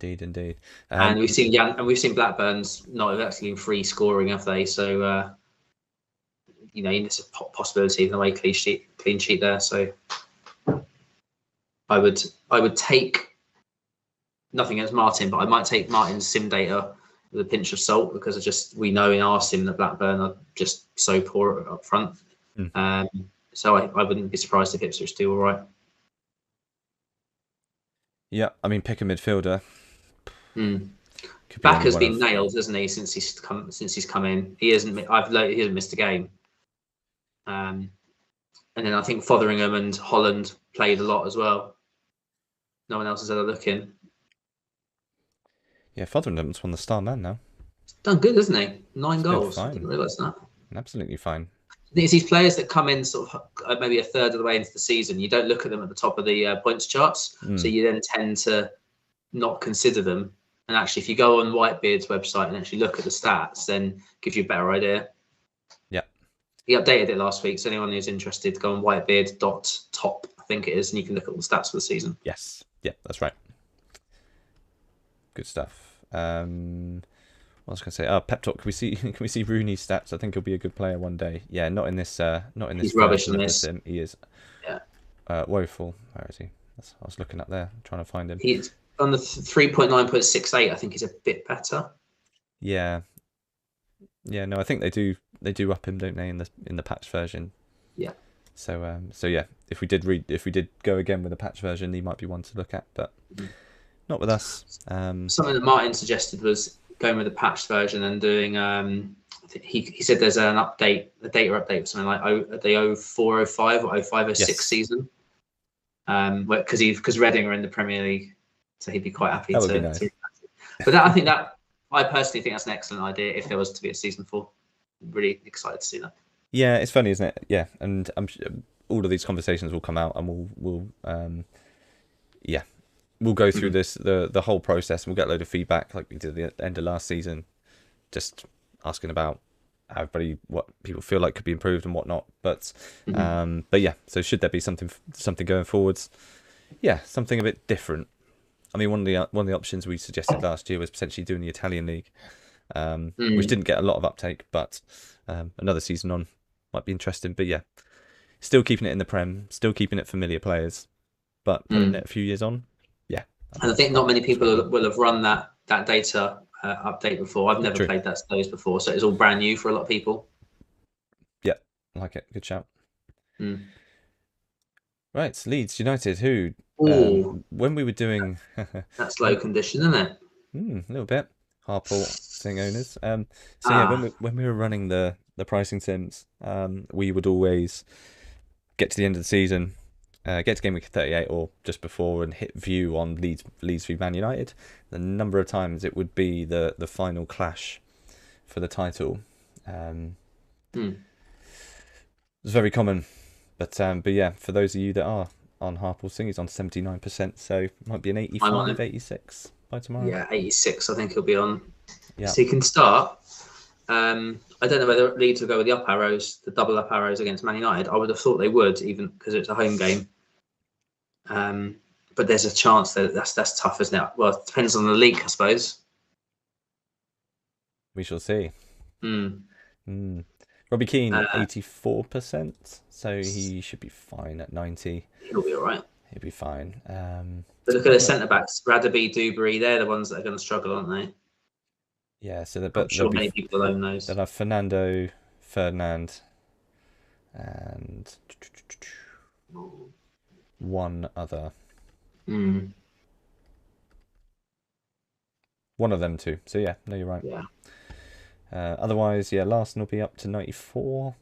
Indeed. And we've seen Blackburn's not actually in free scoring, have they? So there's a possibility of an away clean sheet there. So I would take, nothing against Martin, but I might take Martin's sim data with a pinch of salt, because we know in our sim that Blackburn are just so poor up front. So I wouldn't be surprised if Ipswich do all right. Yeah, I mean, pick a midfielder. Backer's been nailed, hasn't he? Since he's come in, he hasn't missed a game. And then I think Fotheringham and Holland played a lot as well. No one else is ever looking. Yeah, Fotheringham's won the Star Man now. He's done good, hasn't he? 9 goals. I didn't realise that. Absolutely fine. I think it's these players that come in sort of maybe a third of the way into the season. You don't look at them at the top of the points charts, so you then tend to not consider them. And actually, if you go on Whitebeard's website and actually look at the stats, then it gives you a better idea. Yeah. He updated it last week, so anyone who's interested, go on Whitebeard.top, I think it is, and you can look at all the stats for the season. Yes. Yeah, that's right. Good stuff. What was I going to say? Oh, pep talk. Can we see Rooney's stats? I think he'll be a good player one day. Yeah, not in this. He's rubbish in this. He is. Yeah. Woeful. Where is he? I was looking up there, trying to find him. He's on the 3.9.68. I think he's a bit better. Yeah. Yeah. No, I think they do up him, don't they, in the patch version? Yeah. So yeah, if we did go again with a patch version, he might be one to look at, but not with us. Something that Martin suggested was going with a patched version and doing. He said there's an update, a data update, or something like the 0405 or 0506 Yes. season. Because Reading are in the Premier League, so he'd be quite happy That would be nice. But I personally think that's an excellent idea if there was to be a season 4. Really excited to see that. Yeah, it's funny, isn't it? Yeah, and I'm sure all of these conversations will come out, and we'll go through this the whole process, and we'll get a load of feedback like we did at the end of last season, just asking about how everybody, what people feel like could be improved and whatnot. But yeah, so should there be something going forwards? Yeah, something a bit different. I mean, one of the options we suggested last year was potentially doing the Italian league, which didn't get a lot of uptake, but another season on might be interesting. But yeah, still keeping it in the Prem, still keeping it familiar players, but putting it a few years on. Yeah, and I think not many people will have run that data update before. I've never played those before, so it's all brand new for a lot of people. Yeah, I like it. Good shout. Right, Leeds United, who when we were doing that's low condition, isn't it? A little bit. Harport thing owners. Yeah, when we were running the pricing sims, we would always get to the end of the season, get to Gameweek 38 or just before, and hit view on Leeds v Man United. The number of times it would be the final clash for the title. It was very common, but yeah, for those of you that are on Harple's thing, he's on 79%, so it might be an 85, 86 by tomorrow. Yeah, 86. I think he'll be on. Yeah. So he can start. I don't know whether Leeds will go with the up arrows, the double up arrows against Man United. I would have thought they would, even because it's a home game. But there's a chance that that's tough, isn't it? Well, it depends on the league, I suppose. We shall see. Robbie Keane, 84%, so he should be fine at 90. He'll be all right. He'll be fine. But look at the centre backs, Radaby, Dewberry. They're the ones that are going to struggle, aren't they? Yeah, so I'm sure many people own those. They'll have Fernando, Ferdinand, and one other. One of them too. So yeah, no, you're right. Yeah. Otherwise, yeah, Larson will be up to 94.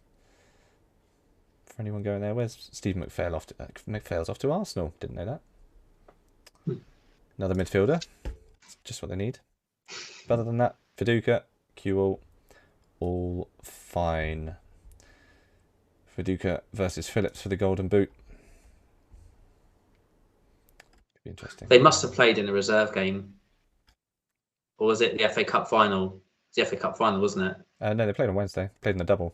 For anyone going there, where's Steve McPhail off to? McPhail's off to Arsenal. Didn't know that. Another midfielder. Just what they need. But other than that, Viduka, Kewell, all fine. Viduka versus Phillips for the Golden Boot. Could be interesting. They must have played in the reserve game. Or was it the FA Cup final? It's the FA Cup final, wasn't it? No, they played on Wednesday. Played in the double.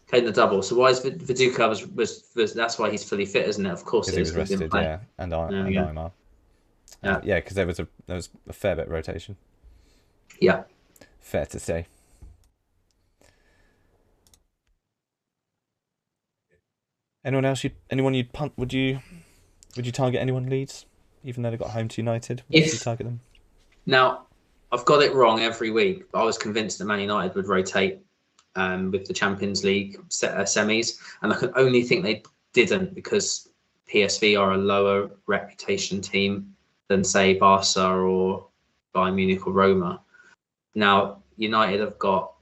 Played in the double. So why is Viduka was that's why he's fully fit, isn't it? Of course, he was rested. Yeah, and Aymar. Yeah, because there was a fair bit of rotation. Yeah, fair to say. Anyone else? Anyone you'd punt? Would you target anyone Leeds, even though they got home to United? Would you target them? Now, I've got it wrong every week, but I was convinced that Man United would rotate with the Champions League semis, and I can only think they didn't because PSV are a lower reputation team than, say, Barca or Bayern Munich or Roma. Now, United have got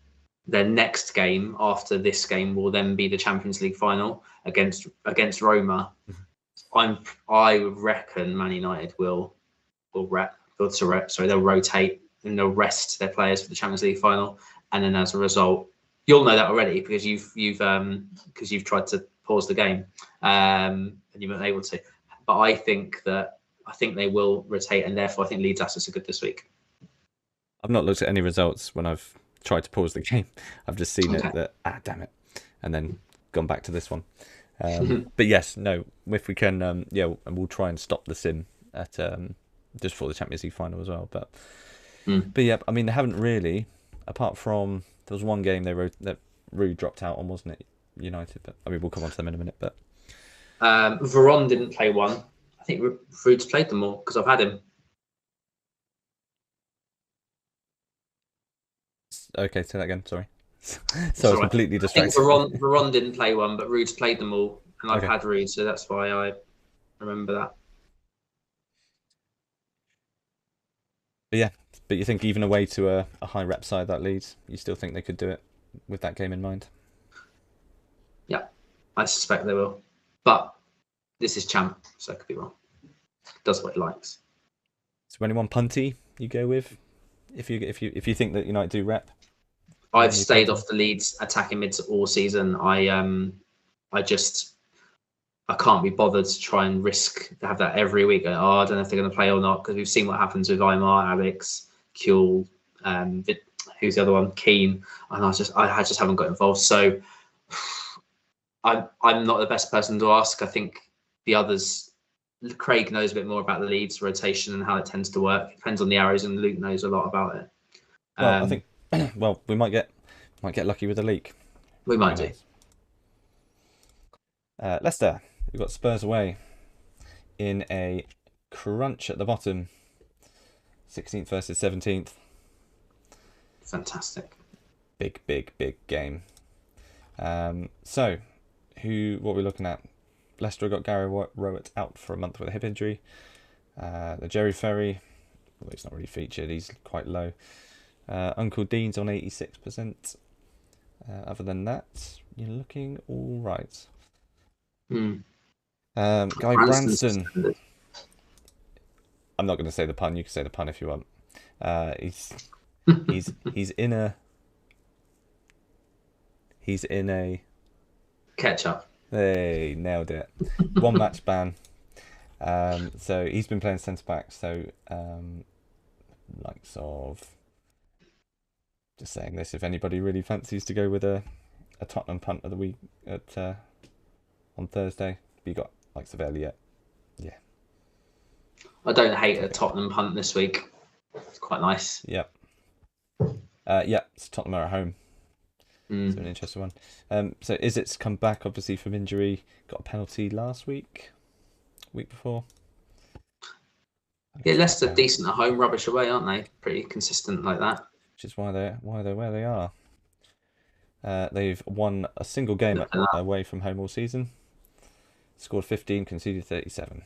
their next game after this game will then be the Champions League final against Roma. I would reckon Man United will they'll rotate and they'll rest their players for the Champions League final, and then as a result, you'll know that already because you've tried to pause the game and you weren't able to. But I think they will rotate, and therefore I think Leeds assets are good this week. I've not looked at any results when I've tried to pause the game. I've just seen it that damn it. and then gone back to this one. But yes, no, if we can, and we'll try and stop the sim at just before the Champions League final as well. But yeah, I mean, they haven't really, apart from there was one game that Ruud dropped out on, wasn't it? United, but I mean, we'll come on to them in a minute. But Veron didn't play one. I think Ruud's played them all because I've had him. Okay, say that again. Sorry. So I was completely distracted. I think Veron didn't play one, but Ruud's played them all, and I've had Ruud, so that's why I remember that. But yeah, but you think even away to a high rep side that Leeds, you still think they could do it with that game in mind? Yeah, I suspect they will. But this is Champ, so I could be wrong. Does what he likes. Is there anyone punty you go with if you think that United do rep? I've stayed off the Leeds attacking mids all season. I can't be bothered to try and risk to have that every week. I don't know if they're going to play or not, because we've seen what happens with Aymar, Alex, Kuehl, who's the other one, Keane, and I just haven't got involved. So I'm not the best person to ask. I think the others, Craig knows a bit more about the Leeds rotation and how it tends to work. It depends on the arrows, and Luke knows a lot about it. Well, I think we might get lucky with the leak. We might do. Leicester, we've got Spurs away in a crunch at the bottom, 16th versus 17th. Fantastic. Big game. So, what are we looking at? Leicester got Gary Rowett out for a month with a hip injury. The Jerry Ferry, well, he's not really featured. He's quite low. Uncle Dean's on 86%. Other than that, you're looking all right. Guy Branston. I'm not going to say the pun. You can say the pun if you want. He's in a ketchup. Hey, nailed it. 1 match ban. So he's been playing centre back. So likes of, just saying this, if anybody really fancies to go with a Tottenham punt of the week on Thursday, you got likes of Elliot. Yeah. I don't hate a Tottenham punt this week. It's quite nice. Yep. It's Tottenham are at home. It's an interesting one. So Izzet's come back obviously from injury. Got a penalty last week before. Yeah, Leicester decent at home, rubbish away, aren't they? Pretty consistent like that. Which is why they're where they are. They've won a single game away from home all season. Scored 15, conceded 37.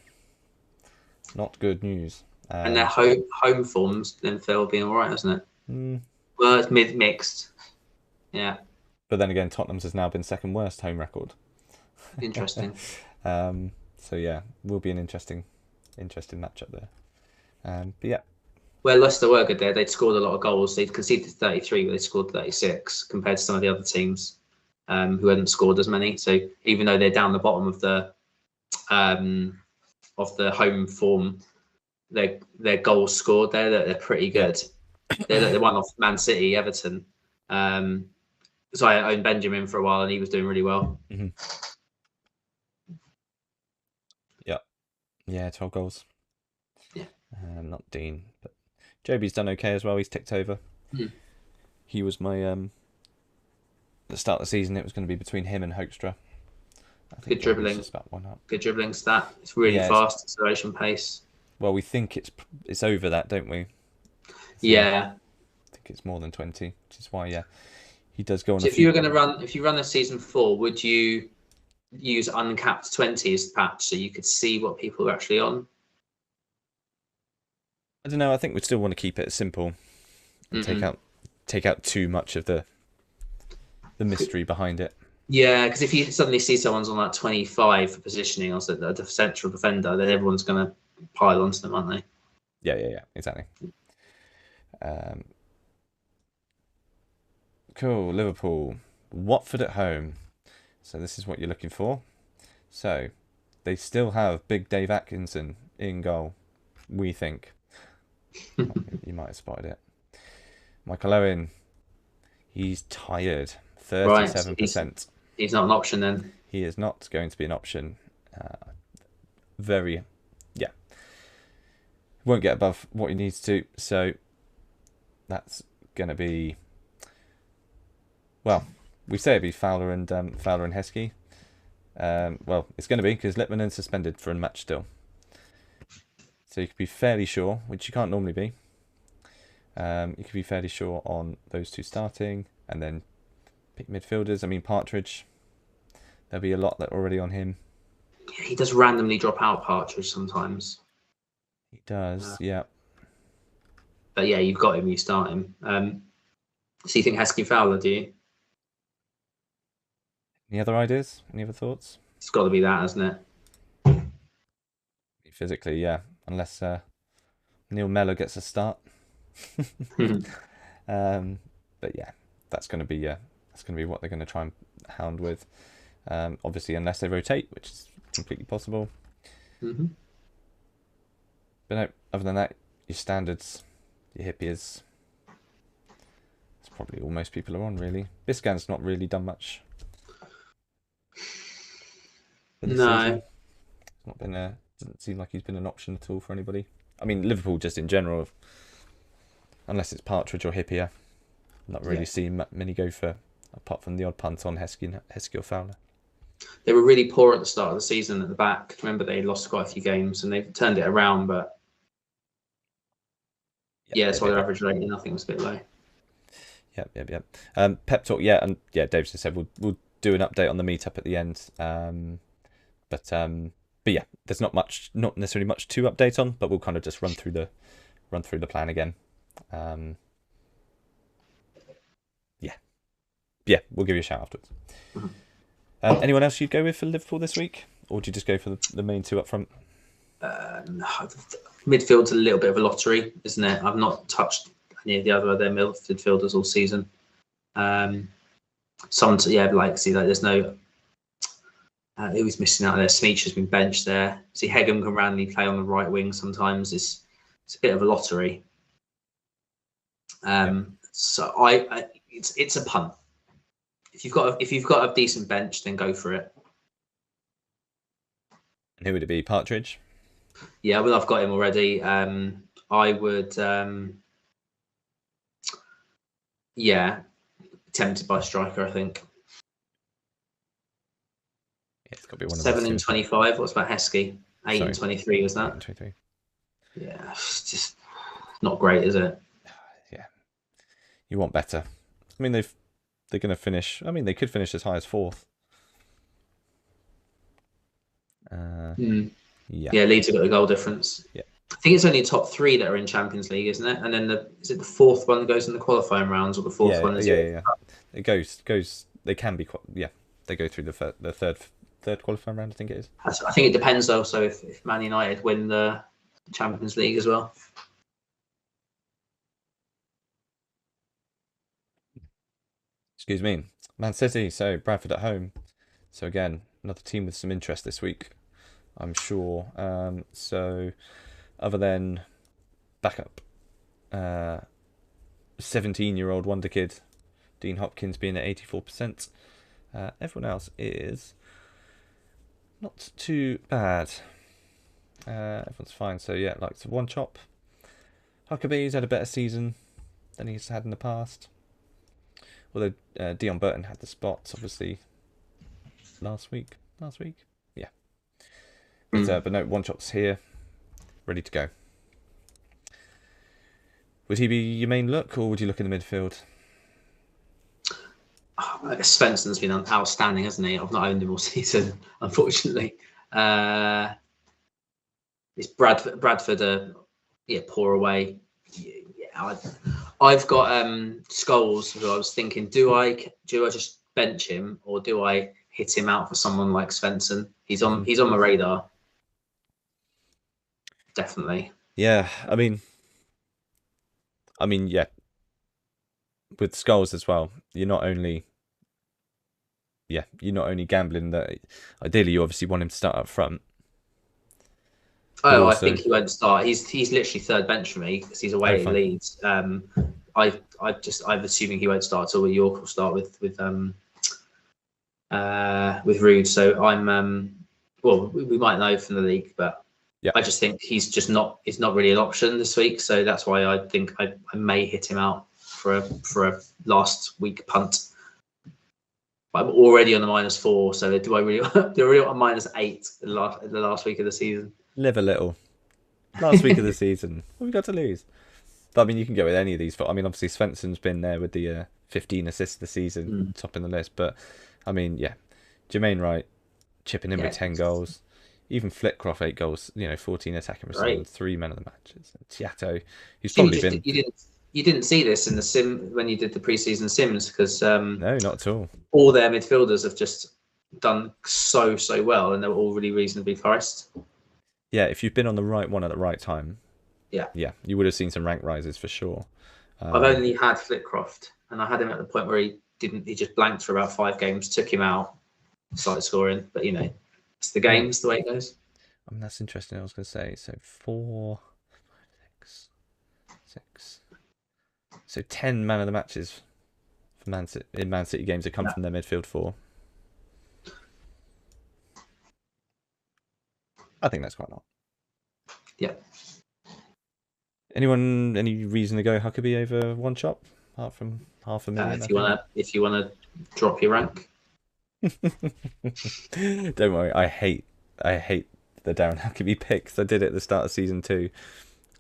Not good news. And their home forms, then they'll be all right, hasn't it? Well, it's mixed. Yeah. But then again, Tottenham's has now been second worst home record. Interesting. So yeah, will be an interesting matchup there. But yeah. Well, Leicester were good there. They'd scored a lot of goals. They'd conceded 33, but they scored 36 compared to some of the other teams who hadn't scored as many. So even though they're down the bottom of the home form, their goals scored there, they're pretty good. They won off Man City, Everton. So I owned Benjamin for a while, and he was doing really well. Yeah, 12 goals. Yeah. Not Dean, but Joby's done okay as well. He's ticked over. He was my at the start of the season. It was going to be between him and Hoekstra. Good dribbling. Just about one up. Good dribbling stat. It's really fast acceleration pace. Well, we think it's over that, don't we? So yeah. I think it's more than 20, which is why he does go on. So if you run a season 4, would you use uncapped 20 as the patch so you could see what people are actually on? I don't know. I think we'd still want to keep it simple and take out too much of the mystery behind it. Yeah, because if you suddenly see someone's on like 25 for positioning or something, a central defender, then everyone's going to pile onto them, aren't they? Yeah, exactly. Cool. Liverpool, Watford at home. So this is what you're looking for. So they still have Big Dave Atkinson in goal, we think. You might have spotted it. Michael Owen, he's tired, 37%. He's not an option then. He is not going to be an option. Won't get above what he needs to. So that's going to be, well, we say it'd be Fowler and Heskey. Well, it's going to be because Litmanen's suspended for a match still. So you could be fairly sure, which you can't normally be. You could be fairly sure on those two starting, and then pick midfielders. I mean, Partridge, there'll be a lot that are already on him. Yeah, he does randomly drop out, Partridge, sometimes. He does, yeah. But yeah, you've got him, you start him. So you think Heskey Fowler, do you? Any other ideas? Any other thoughts? It's got to be that, hasn't it? Physically, yeah. Unless Neil Mellor gets a start. But yeah, that's going to be what they're going to try and hound with. Obviously, unless they rotate, which is completely possible. Mm-hmm. But no, other than that, your standards, your hippies. It's probably all most people are on, really. Biscan's not really done much. No. Season. It's not been doesn't seem like he's been an option at all for anybody. I mean, Liverpool just in general, unless it's Partridge or Hippier, not really seen many go for, apart from the odd punt on Heskey or Fowler. They were really poor at the start of the season at the back. Remember, they lost quite a few games and they've turned it around, but that's why their average rating, I think, was a bit low. Yep. Pep talk, and Dave just said we'll do an update on the meetup at the end. But yeah, there's not necessarily much to update on, but we'll kind of just run through the plan again. We'll give you a shout afterwards. Mm-hmm. Anyone else you'd go with for Liverpool this week, or do you just go for the main two up front? Midfield's a little bit of a lottery, isn't it? I've not touched any of the other of their midfielders all season. There's no. Who's missing out there? Smeech has been benched there. See, Hegem can randomly play on the right wing sometimes. It's a bit of a lottery. So it's a punt. If you've got a decent bench, then go for it. And who would it be? Partridge? Yeah, well, I've got him already. I would, tempted by striker, I think. Yeah, it's got to be one of 7 and 25. What's about Heskey? 8 and 23 was that? 8 and 23. Yeah, it's just not great, is it? Yeah, you want better. I mean, they're going to finish. I mean, they could finish as high as 4th. Yeah, Leeds have got a goal difference. Yeah, I think it's only top 3 that are in Champions League, isn't it? And then is it the 4th one goes in the qualifying rounds, or the 4th one is? Yeah. It goes. They can be. They go through the third qualifying round, I think it is. I think it depends also if Man United win the Champions League as well. Excuse me. Man City, so Bradford at home. So again, another team with some interest this week, I'm sure. So other than backup, 17-year-old wonder kid, Dean Hopkins being at 84%. Everyone else is not too bad. Everyone's fine. So yeah, like one chop. Huckabee's had a better season than he's had in the past. Although Dion Burton had the spots, obviously, last week. Yeah. But no, one chop's here, ready to go. Would he be your main look, or would you look in the midfield? I guess Svensson's been outstanding, hasn't he? I've not owned him all season, unfortunately. It's Bradford poor away. Yeah, I've got Scholes, who I was thinking, do I just bench him, or do I hit him out for someone like Svensson? He's on my radar. Definitely. Yeah, I mean, yeah. With Scholes as well, you're not only gambling that. Ideally, you obviously want him to start up front. Oh, also, I think he won't start. He's literally third bench for me because he's away at Leeds. I'm assuming he won't start at all. York will start with with Ruud. So I'm well, we might know from the league, but Yeah. I just think he's not really an option this week. So that's why I think I may hit him out for a last week punt. But I'm already on the -4, so do I really? They're really on -8 the last week of the season. Live a little. Last week of the season. What have we got to lose? But I mean, you can go with any of these. I mean, obviously Svensson's been there with the 15 assists this season, top in the list. But I mean, yeah, Jermaine Wright chipping in with 10 goals. Even Flitcroft 8 goals. 14 attacking receivers, 3 men of the matches. Tiato, who's probably been. You didn't see this in the sim when you did the preseason sims because no, not at all. All their midfielders have just done so well, and they're all really reasonably priced. Yeah, if you've been on the right one at the right time, yeah, you would have seen some rank rises for sure. I've only had Flitcroft, and I had him at the point where he just blanked for about 5 games, took him out, started scoring. But it's the game, it's the way it goes. I mean, that's interesting. I was going to say, so 4, 5, 6. So 10 man of the matches for Man City games that come from their midfield 4. I think that's quite a lot. Yeah. Any reason to go Huckabee over one shot apart from $500,000? If you wanna drop your rank. Don't worry, I hate the Darren Huckabee picks. I did it at the start of season 2.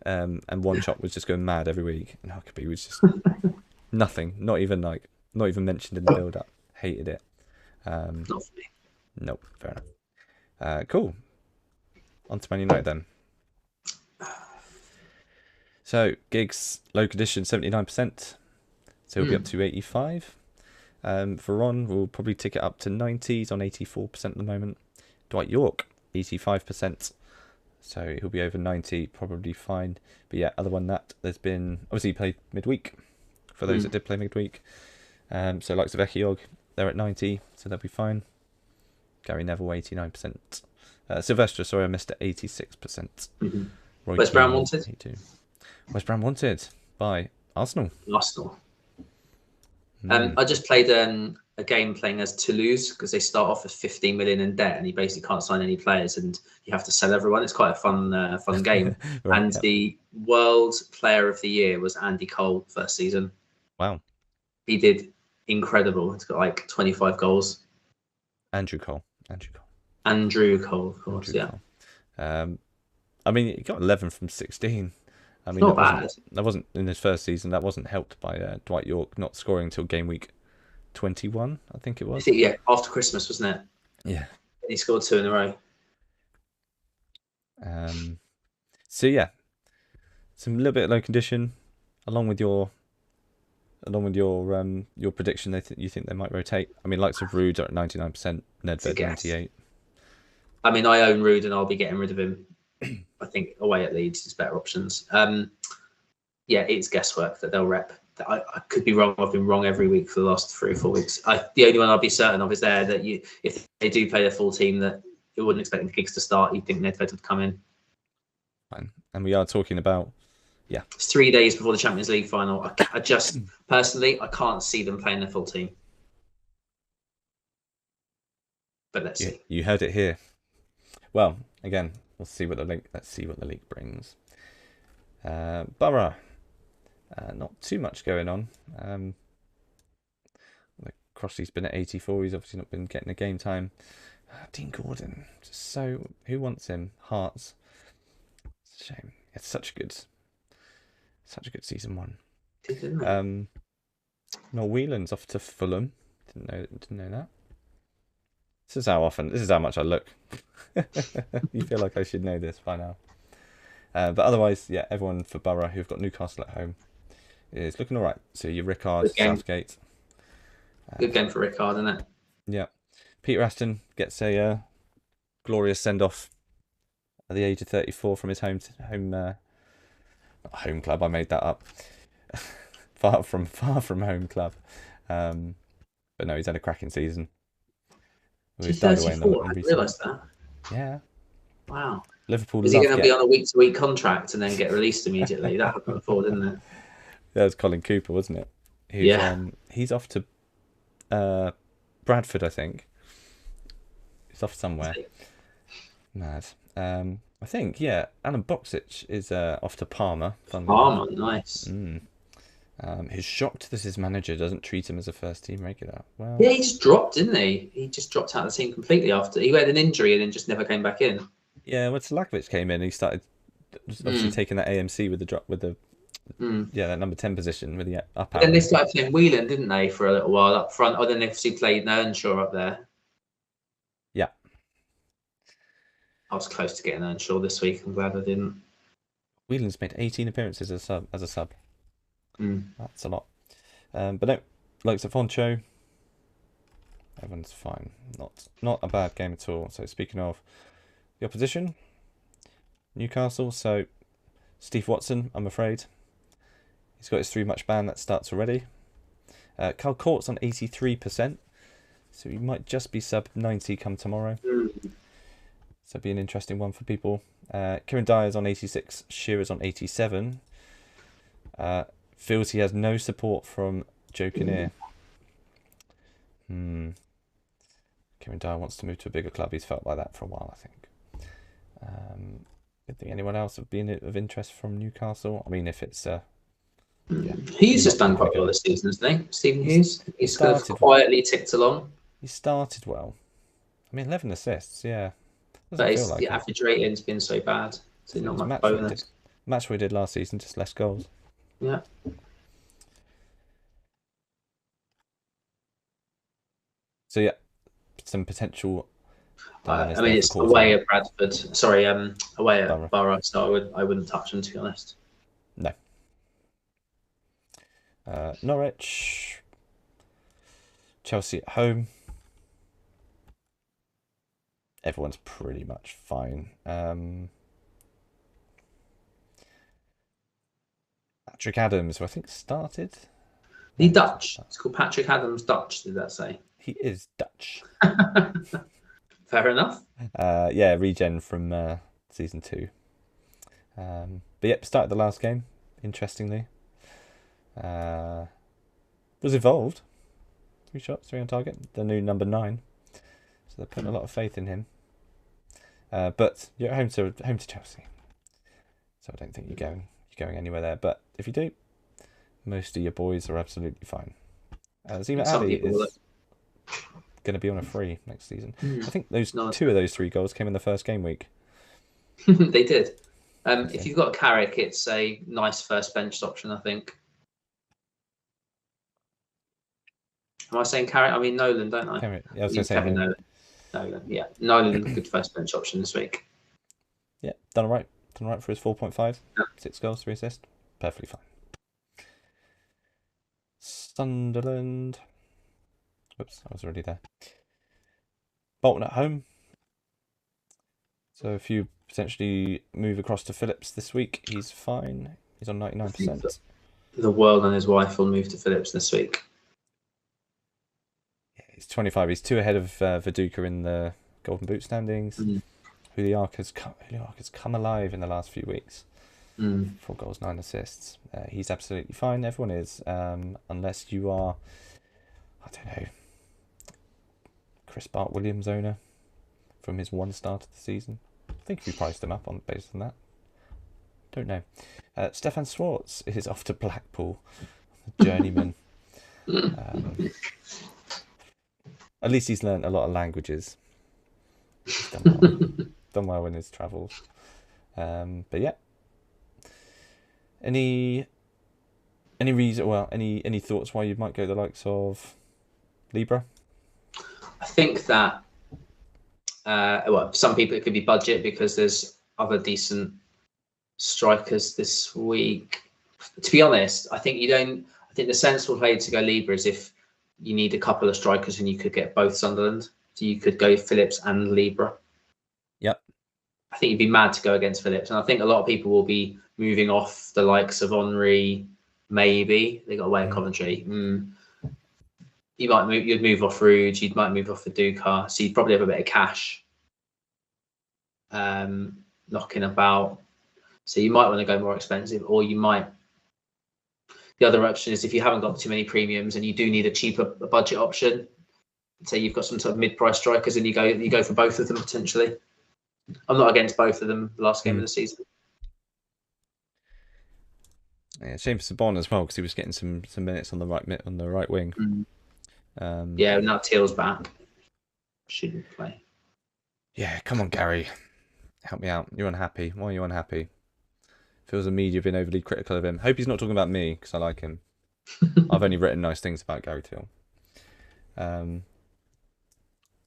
And one shot was just going mad every week, and Huckabee was just nothing, not even mentioned in the build up. Hated it. Not for me. Nope, fair enough. Cool. On to Man United then. So Giggs low condition 79%, so he'll be up to 85. For Ron, we'll probably tick it up to 90. He's on 84% at the moment. Dwight York 85%. So he'll be over 90, probably fine. But yeah, other than that, there's been... Obviously, he played midweek, for those that did play midweek. So likes of Ekiog, they're at 90, so they'll be fine. Gary Neville, 89%. Sylvester, sorry, I missed it, 86%. West Brom wanted? 82. West Brom wanted by Arsenal. I just played a game playing as Toulouse because they start off with 15 million in debt and you basically can't sign any players and you have to sell everyone. It's quite a fun game. Right, and the World Player of the Year was Andy Cole first season. Wow. He did incredible. He's got like 25 goals. Andrew Cole, of course, yeah. Cole. I mean, he got 11 from 16. I mean, not bad. That wasn't in his first season. That wasn't helped by Dwight York not scoring until game week 21, I think it was. After Christmas, wasn't it? Yeah. He scored 2 in a row. So yeah, some little bit of low condition, along with your prediction. You think they might rotate. I mean, likes of Ruud are at 99%, Nedved 98. I mean, I own Ruud and I'll be getting rid of him. I think away at Leeds is better options. Yeah, it's guesswork that they'll rep. I could be wrong. I've been wrong every week for the last 3 or 4 weeks. The only one I'll be certain of is that if they do play their full team, that you wouldn't expect the Giggs to start. You'd think Nedved would come in. Fine. And we are talking about, it's 3 days before the Champions League final. I just personally, I can't see them playing their full team. But let's see. You heard it here. Well, again, let's see what the league brings. Borough. Not too much going on. Crossley's been at 84. He's obviously not been getting the game time. Dean Gordon, who wants him? Hearts. It's a shame. It's such a good season 1. Noel Whelan's off to Fulham. Didn't know that. This is how much I look. You feel like I should know this by now. But otherwise, everyone for Borough who've got Newcastle at home is looking all right. So your Rickard, Southgate. Good game for Rickard, isn't it? Yeah. Peter Aston gets a glorious send-off at the age of 34 from his home club. I made that up. far from home club. But no, he's had a cracking season. He's 34. I didn't realise that. Yeah. Wow. Liverpool. Is he going to be on a week-to-week contract and then get released immediately? That happened before, didn't it? That was Colin Cooper, wasn't it? He's off to Bradford, I think. He's off somewhere. Mad. I think, yeah, Alan Boxic is off to Parma. Parma, nice. He's shocked that his manager doesn't treat him as a first-team regular. Well, yeah, he just dropped, didn't he? He just dropped out of the team completely after he had an injury and then just never came back in. Yeah, when Salakovic came in, he started obviously taking that AMC with the drop with the that number 10 position with the up. Then they started playing Whelan, didn't they, for a little while up front? Oh, then they obviously played Earnshaw up there. Yeah, I was close to getting Earnshaw this week. I'm glad I didn't. Whelan's made 18 appearances as a sub. That's a lot. But no, likes of Foncho. Everyone's fine. Not a bad game at all. So speaking of the opposition, Newcastle. So Steve Watson, I'm afraid. He's got his 3-match ban that starts already. Carl Court's on 83%. So he might just be sub 90 come tomorrow. So it'll be an interesting one for people. Kieran Dyer's on 86. Shearer's on 87. Feels he has no support from Joe Kinnear. Kieran Dyer wants to move to a bigger club. He's felt like that for a while, I think. Don't think anyone else have been of interest from Newcastle. I mean, if it's Hughes has done quite well this season, hasn't he? Stephen Hughes. He's kind of quietly ticked along. He started well. I mean, 11 assists, yeah. But the average rating's been so bad. So not much bonus. Match we did last season, just less goals. Yeah. So yeah, some potential. I mean, it's away at Bradford. Sorry, away at Borough. So I wouldn't touch them, to be honest. No. Norwich, Chelsea at home. Everyone's pretty much fine. Patrick Adams, who I think started. He's Dutch. It's called Patrick Adams Dutch, did that say? He is Dutch. Fair enough. Yeah, regen from season 2. But yep, started the last game, interestingly. Was involved. 3 shots, 3 on target. The new number 9. So they're putting a lot of faith in him. But you're at home to Chelsea. So I don't think you're going anywhere there. But if you do, most of your boys are absolutely fine. Zima Ali is going to be on a free next season. I think 2 of those 3 goals came in the first game week. They did. If you've got Carrick, it's a nice first bench option, I think. Am I saying Carrick? I mean Nolan, don't I? Carrick. Yeah, I was going to say Nolan. Yeah. Nolan, good first bench option this week. Yeah, done all right. Done all right for his 4.5. 6 goals, 3 assists. Perfectly fine. Sunderland. Whoops, I was already there. Bolton at home. So if you potentially move across to Phillips this week, he's fine. He's on 99%. The world and his wife will move to Phillips this week. Yeah, he's 25. He's 2 ahead of Viduka in the Golden Boot standings. Huliak has come alive in the last few weeks. 4 goals, 9 assists. He's absolutely fine. Everyone is, unless you are, I don't know, Chris Bart Williams owner from his 1 start of the season. I think we priced him up on based on that. Don't know. Stefan Schwartz is off to Blackpool, journeyman. At least he's learned a lot of languages. He's done well in his travels. But yeah. Any reason? Well, any thoughts why you might go the likes of Libra? I think that some people it could be budget because there's other decent strikers this week. To be honest, I think the sensible play to go Libra is if you need a couple of strikers and you could get both Sunderland. So you could go Phillips and Libra. Yep. I think you'd be mad to go against Phillips, and I think a lot of people will be moving off the likes of Henry. Maybe they got away at Coventry. You'd move off Ruud. You might move off Viduka. So you'd probably have a bit of cash knocking about. So you might want to go more expensive, or you might. The other option is if you haven't got too many premiums and you do need a cheaper budget option, say you've got some sort of mid-price strikers and you go for both of them potentially. I'm not against both of them. The last game of the season. Yeah, shame for Sabon as well because he was getting some minutes on the right wing. Yeah, now Teal's back. Shouldn't play. Yeah, come on, Gary, help me out. You're unhappy. Why are you unhappy? Feels the media have been overly critical of him. Hope he's not talking about me because I like him. I've only written nice things about Gary Teal.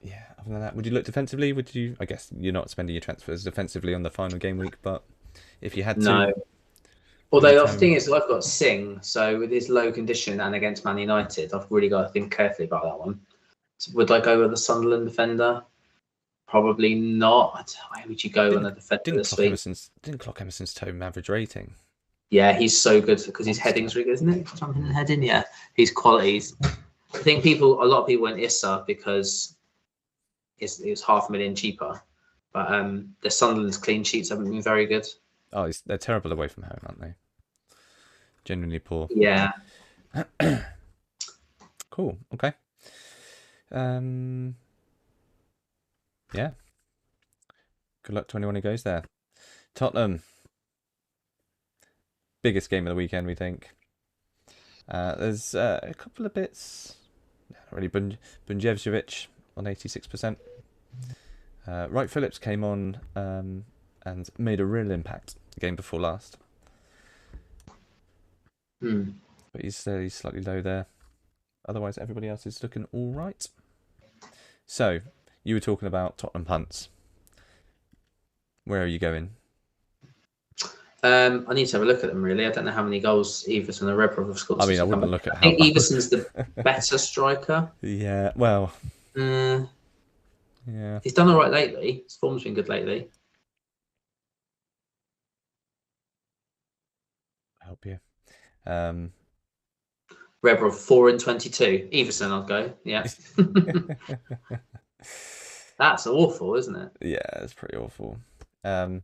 Yeah, other than that, would you look defensively? Would you? I guess you're not spending your transfers defensively on the final game week, but if you had to. No. Although the thing is, I've got Singh, so with his low condition and against Man United, I've really got to think carefully about that one. So would I go with a Sunderland defender? Probably not. Where would you go on a defender this week? Didn't clock Emerson's toe average rating. Yeah, he's so good because his heading's really good, isn't it? Jumping and heading, yeah. His qualities. I think a lot of people went Issa because it was $500,000 cheaper. But the Sunderland's clean sheets haven't been very good. Oh, they're terrible away from home, aren't they? Genuinely poor. Yeah. Cool. Okay. Yeah. Good luck to anyone who goes there. Tottenham. Biggest game of the weekend, we think. There's a couple of bits. Not really. Bunjevcevic on 86%. Wright Phillips came on and made a real impact the game before last. But he's slightly low there. Otherwise, everybody else is looking all right. So, you were talking about Tottenham punts. Where are you going? I need to have a look at them, really. I don't know how many goals Everson and Rebrov have scored. I mean, I wouldn't look at how... I think Everson's the better striker. Yeah, well... Yeah. He's done all right lately. His form's been good lately. I'll help you. Rebrov 4 in 22. Everson, I'll go. Yeah. That's awful, isn't it? Yeah, it's pretty awful. So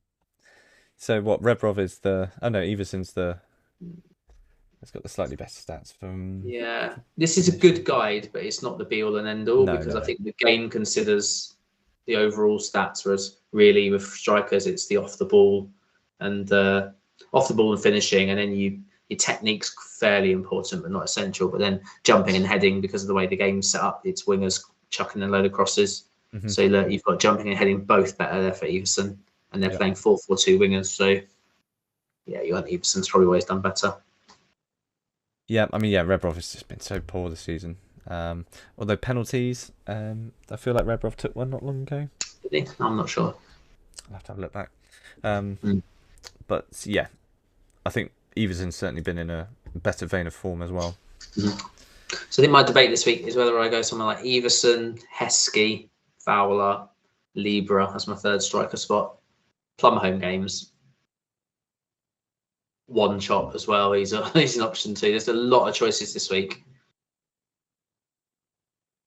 what? Rebrov is the... Oh no, Everson's the... It's got the slightly better stats from... Yeah. This is a good guide, but it's not the be-all and end-all because I think the game considers the overall stats, whereas really with strikers, it's the off-the-ball and finishing, and then your technique's fairly important, but not essential. But then jumping and heading, because of the way the game's set up, it's wingers chucking a load of crosses. Mm-hmm. So look, you've got jumping and heading both better there for Everson, and they're playing 4-4-2 wingers. So yeah, you want Everson's probably always done better. Yeah, I mean, Rebrov has just been so poor this season. Although penalties, I feel like Rebrov took one not long ago. Did he? I'm not sure. I'll have to have a look back. But yeah, I think Everson's certainly been in a better vein of form as well. Mm-hmm. So I think my debate this week is whether I go somewhere like Everson, Heskey, Fowler, Libra as my third striker spot. Plum home games. One chop as well. He's an option too. There's a lot of choices this week.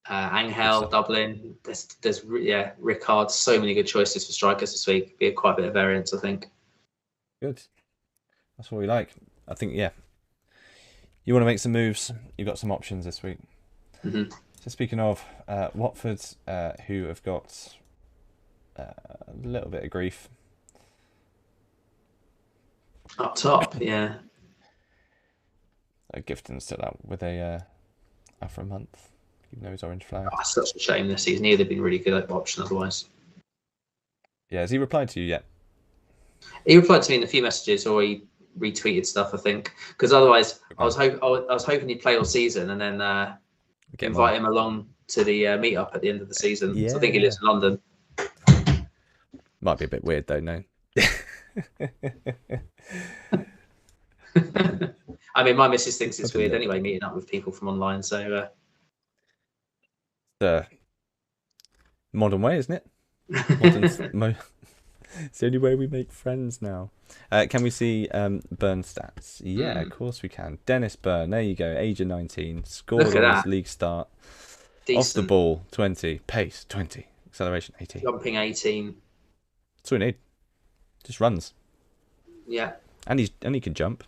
Angel, Dublin. There's Ricard. So many good choices for strikers this week. Be quite a bit of variance, I think. Good. That's what we like. I think, you want to make some moves. You've got some options this week. Mm-hmm. So speaking of Watford, who have got a little bit of grief. Up top, yeah. Gifton's still out with after a month. Even though he's orange flag. Oh, it's such a shame this season. He'd have been really good option otherwise. Yeah, has he replied to you yet? He replied to me in a few messages, or he retweeted stuff, I think. Because otherwise, I was hoping he'd play all season and then invite him along to the meetup at the end of the season. Yeah. So I think he lives in London. Might be a bit weird though, no? I mean, my missus thinks it's weird anyway, meeting up with people from online. So the modern way, isn't it? It's the only way we make friends now. Can we see Burn stats? Yeah, of course we can. Dennis Byrne, there you go. Age of 19, scored on his league start. Decent. Off the ball 20, pace 20, acceleration 18, jumping 18. That's all we need. Just runs. Yeah. And he can jump.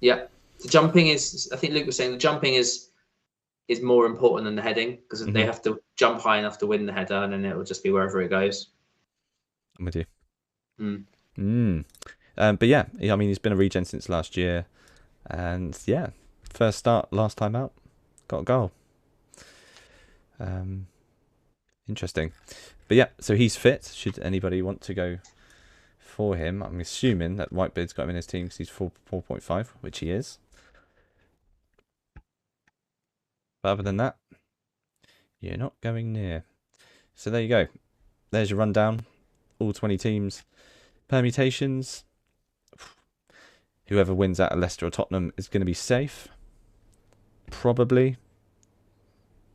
Yeah. The jumping is, I think Luke was saying, the jumping is is more important than the heading, because Mm-hmm. they have to jump high enough to win the header, and then it will just be wherever it goes. I'm with you. But yeah, I mean, he's been a regen since last year, and yeah, first start last time out, got a goal. Interesting. But yeah, so he's fit. Should anybody want to go for him? I'm assuming that Whitebeard's got him in his team because he's 4.5, which he is. But other than that, you're not going near. So there you go. There's your rundown. All 20 teams. Permutations. Whoever wins out of Leicester or Tottenham is going to be safe. Probably.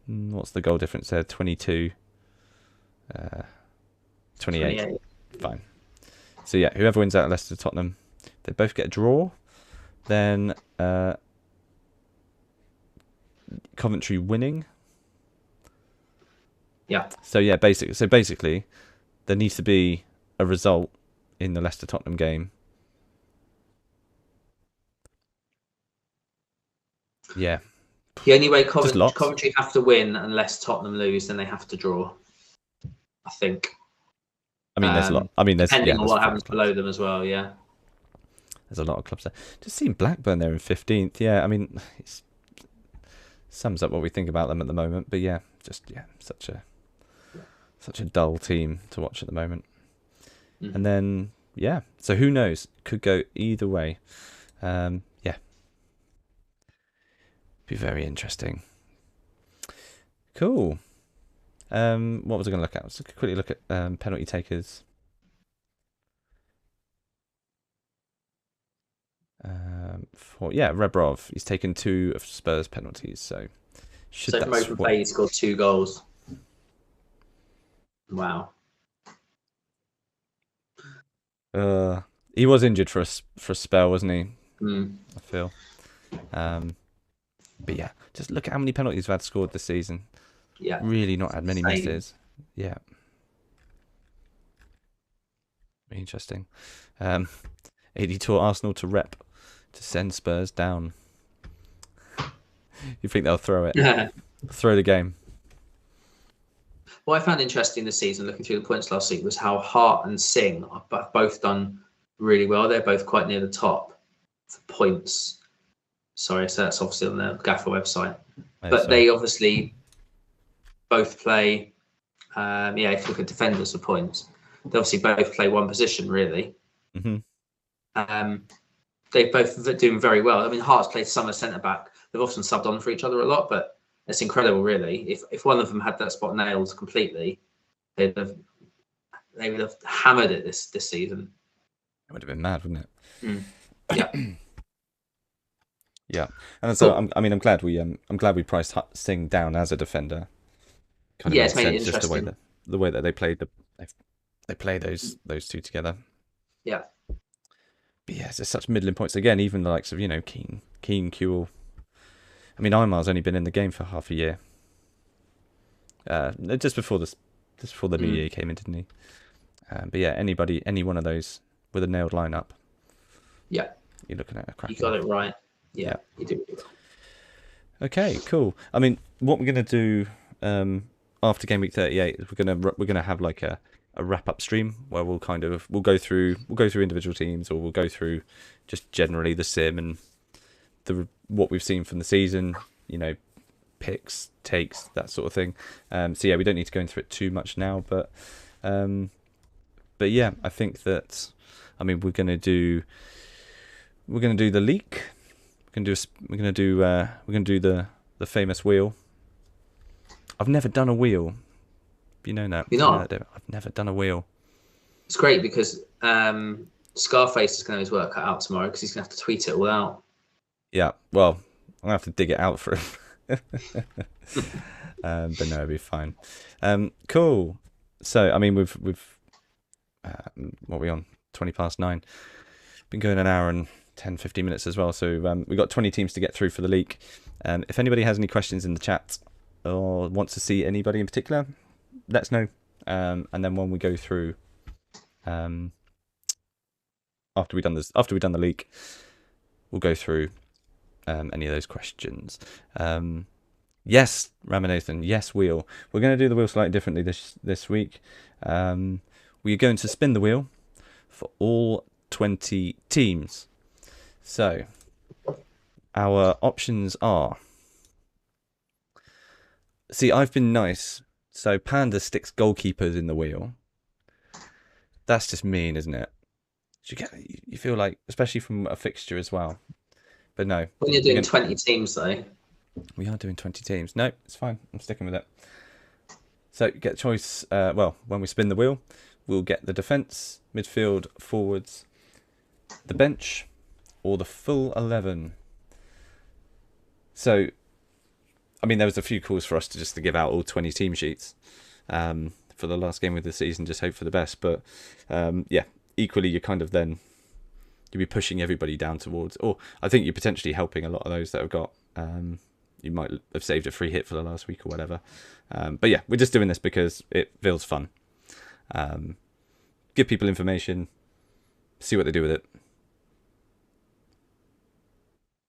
What's the goal difference there? 22. 28. Fine. So yeah, whoever wins out of Leicester or Tottenham, they both get a draw. Then Coventry winning. Yeah. So yeah, basically, there needs to be a result in the Leicester Tottenham game. Yeah. The only way Coventry have to win unless Tottenham lose, then they have to draw, I think. I mean, there's a lot. I mean, depending on what happens below them as well. Yeah. There's a lot of clubs there. Just seeing Blackburn there in 15th. Yeah, I mean, it sums up what we think about them at the moment. But yeah, such a dull team to watch at the moment. Mm-hmm. And then yeah, so who knows? Could go either way. Yeah, be very interesting. Cool. What was I going to look at? Let's quickly look at penalty takers. Rebrov. He's taken 2 of Spurs penalties. So from open play, he scored 2 goals. Wow. He was injured for a spell, wasn't he? I feel. But yeah, just look at how many penalties we've had scored this season. Yeah. Really not had many misses. Yeah. Interesting. 82 Arsenal to rep to send Spurs down. You think they'll throw it? Throw the game. What I found interesting this season, looking through the points last week, was how Hart and Singh have both done really well. They're both quite near the top for points. Sorry, so that's obviously on the Gaffer website. But they obviously both play, if you look at defenders for points, they obviously both play one position, really. Mm-hmm. They're both doing very well. I mean, Hart's played summer centre-back. They've often subbed on for each other a lot, but it's incredible, really. If one of them had that spot nailed completely, they would have hammered it this season. It would have been mad, wouldn't it? Yeah. Yeah, and so cool. I'm glad we priced Singh down as a defender. It's made it interesting. Just the way that they played they play those 2 together. Yeah. But yeah, it's such middling points again. Even the likes of Keane, Kewell. I mean, Aymar's only been in the game for half a year. Just before the new year came in, didn't he? But yeah, any one of those with a nailed lineup. Yeah. You're looking at a crack. You got it right. Yeah, you do. Okay, cool. I mean, what we're gonna do after Gameweek 38 is we're gonna have like a wrap up stream where we'll go through individual teams, or we'll go through just generally the sim and what we've seen from the season. Picks, takes, that sort of thing. So yeah, we don't need to go into it too much now, but yeah, I think that we're gonna do the leak. We're gonna do the famous wheel. I've never done a wheel. You know that. You're not? I've never done a wheel. It's great because Scarface is going to have his work cut out tomorrow because he's going to have to tweet it all out. Yeah, well, I'm gonna have to dig it out for him. But no, it'll be fine. Cool. So we've what are we on? 9:20. Been going an hour and 10-15 minutes as well. So we've got 20 teams to get through for the league. If anybody has any questions in the chat or wants to see anybody in particular, let us know. And then when we go through, after we've done the league, we'll go through any of those questions. Yes, Ramanathan. Yes, wheel. We're going to do the wheel slightly differently this week. We're going to spin the wheel for all 20 teams. So our options are... See, I've been nice. So Panda sticks goalkeepers in the wheel. That's just mean, isn't it? You feel like, especially from a fixture as well. But no. When you're doing 20 teams, though. We are doing 20 teams. No, it's fine. I'm sticking with it. So you get a choice. Well, when we spin the wheel, we'll get the defence, midfield, forwards, the bench, or the full 11. So, I mean, there was a few calls for us to give out all 20 team sheets for the last game of the season. Just hope for the best. But yeah, equally, you're kind of then you'll be pushing everybody down towards, or I think you're potentially helping a lot of those that have got. You might have saved a free hit for the last week or whatever. But yeah, we're just doing this because it feels fun. Give people information, see what they do with it.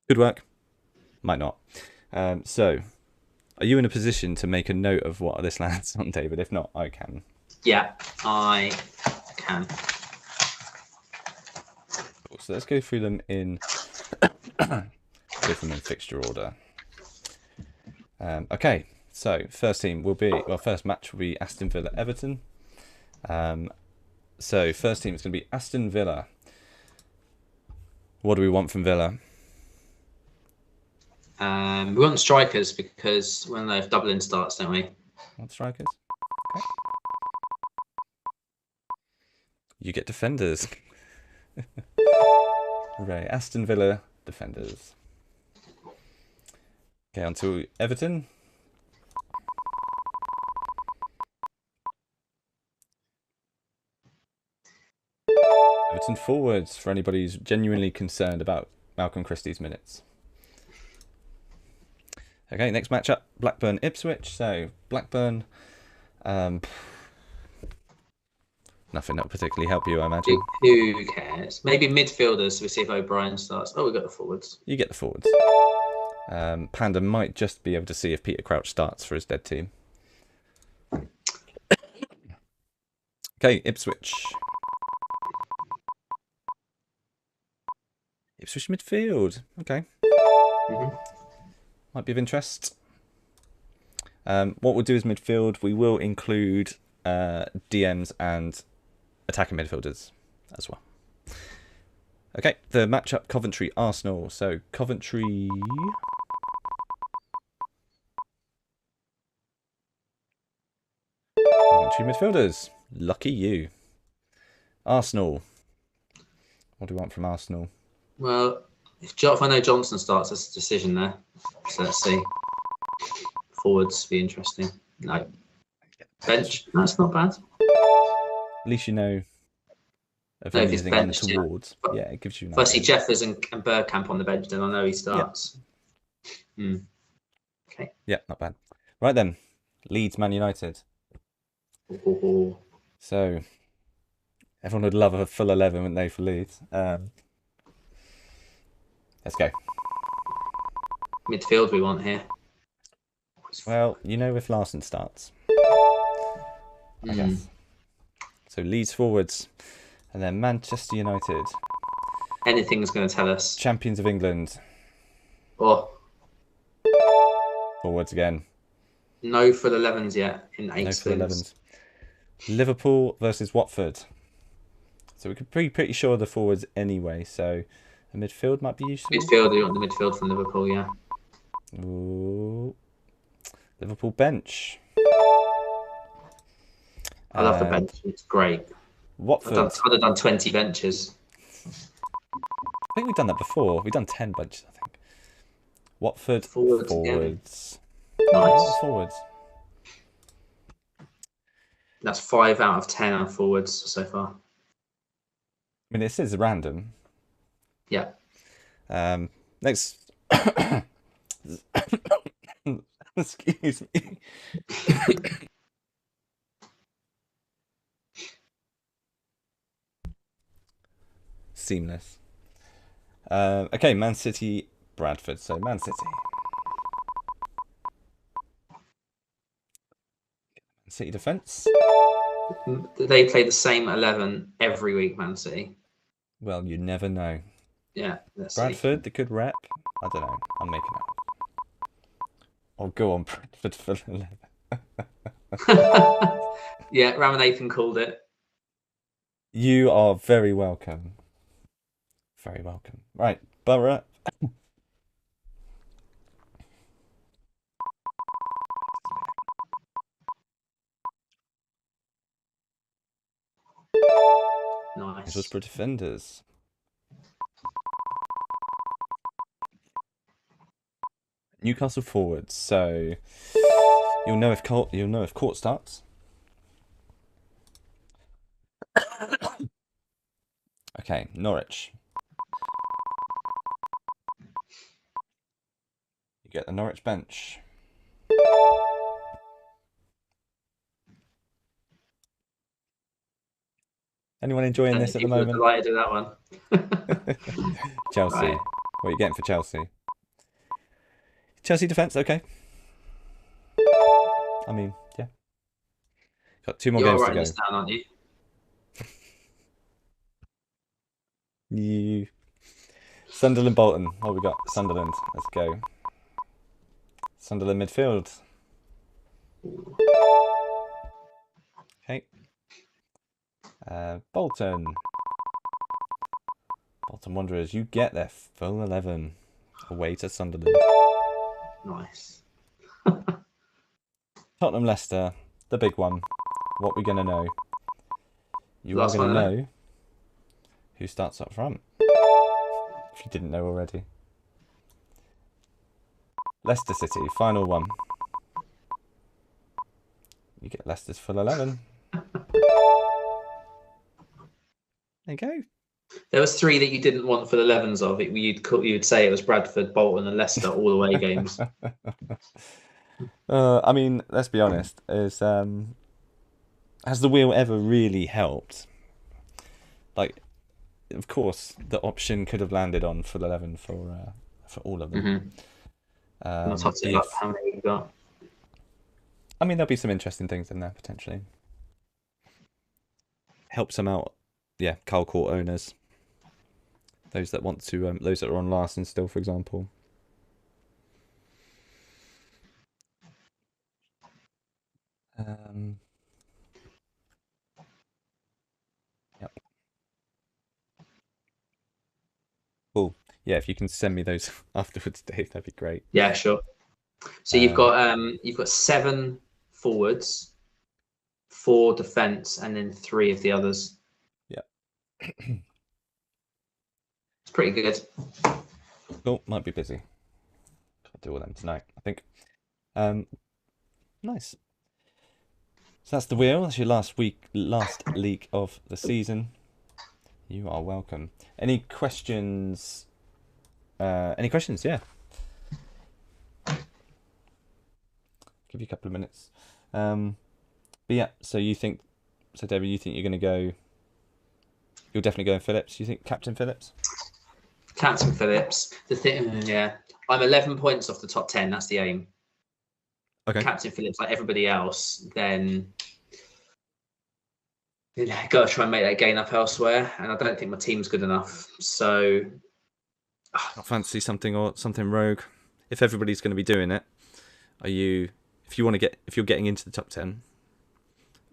Could work, might not. So, are you in a position to make a note of what this lands on, David? If not, I can. Yeah, I can. Cool. So let's go through them in fixture order. Okay, so first match will be Aston Villa Everton. So first team is going to be Aston Villa. What do we want from Villa? We want strikers because when they have doubling starts, don't we? Want strikers? Okay. You get defenders. Right, Aston Villa defenders. Okay, on to Everton. Everton forwards, for anybody who's genuinely concerned about Malcolm Christie's minutes. Okay, next matchup, Blackburn Ipswich. So, Blackburn, nothing that will particularly help you, I imagine. Who cares? Maybe midfielders, so we see if O'Brien starts. Oh, we got the forwards. You get the forwards. Panda might just be able to see if Peter Crouch starts for his dead team. Okay, Ipswich. Ipswich midfield. Okay. Might be of interest. What we'll do is midfield. We will include DMs and attacking midfielders as well. Okay, the matchup Coventry Arsenal. So Coventry. Coventry midfielders. Lucky you. Arsenal. What do we want from Arsenal? Well, if I know Johnson starts, that's a decision there. So let's see. Forwards be interesting. No. Bench. That's not bad. At least you know of anything bench, towards. Yeah. It gives you. If I see Jeffers and Bergkamp on the bench, then I know he starts. Yeah. Okay. Yeah, not bad. Right then, Leeds Man United. So everyone would love a full 11, wouldn't they, for Leeds? Let's go. Midfield we want here. Well, you know if Larson starts. I guess. So Leeds forwards. And then Manchester United. Anything's going to tell us. Champions of England. Oh. Forwards again. No full 11s yet in 8 No full spins. 11s. Liverpool versus Watford. So we could be pretty sure the forwards anyway. So a midfield might be useful. Midfield, you want the midfield from Liverpool, yeah. Ooh. Liverpool bench. I love the bench. It's great. Watford. I'd have done 20 benches. I think we've done that before. We've done 10 benches, I think. Watford forwards. Nice. Forwards. That's 5 out of 10 on forwards so far. I mean, this is random. Yeah. Next. Excuse me. Seamless. Okay, Man City, Bradford. So Man City. City defence. They play the same 11 every week, Man City. Well, you never know. Yeah, let's Bradford, the good rep. I don't know. I'm making it up. I'll go on Bradford for 11. Yeah, Ramanathan called it. You are very welcome. Very welcome. Right, Borough. Nice. It was for defenders. Newcastle forwards. So you'll know if Court starts. Okay, Norwich. You get the Norwich bench. Anyone enjoying this at the moment? Delighted with that one. Chelsea. Right. What are you getting for Chelsea? Chelsea defence, okay. I mean, yeah. Got 2 more You're games to writing go. this down, aren't you? You. Sunderland Bolton. What have we got? Sunderland. Let's go. Sunderland midfield. Okay. Bolton. Bolton Wanderers. You get their full 11 away to Sunderland. Nice. Tottenham Leicester. The big one. What we're going to know. You Last are going to one, know who starts up front. If you didn't know already. Leicester City. Final one. You get Leicester's full 11. There you go. There was 3 that you didn't want for the 11s of it. You'd say it was Bradford, Bolton, and Leicester all away games. I mean, let's be honest. Has the wheel ever really helped? Like, of course, the option could have landed on full 11 for all of them. I'll top it up. How many you got? I mean, there'll be some interesting things in there potentially. Helps them out. Yeah, Carl Court owners. Those that want to, those that are on last and still, for example. Yep. Cool. Yeah, if you can send me those afterwards, Dave, that'd be great. Yeah, sure. So you've got 7 forwards, 4 defence, and then 3 of the others. Yeah. It's pretty good. Cool. Might be busy. I'll do all them tonight, I think. Nice. So that's the wheel. That's your last league of the season. You are welcome. Any questions? Any questions? Yeah. Give you a couple of minutes. But yeah. So David, you think you're going to go? You'll definitely go in Phillips. You think Captain Phillips? Captain Phillips. The thing, yeah. I'm 11 points off the top 10. That's the aim. Okay. Captain Phillips, like everybody else, then got to try and make that gain up elsewhere. And I don't think my team's good enough. So I fancy something rogue. If everybody's going to be doing it, if you're getting into the top 10.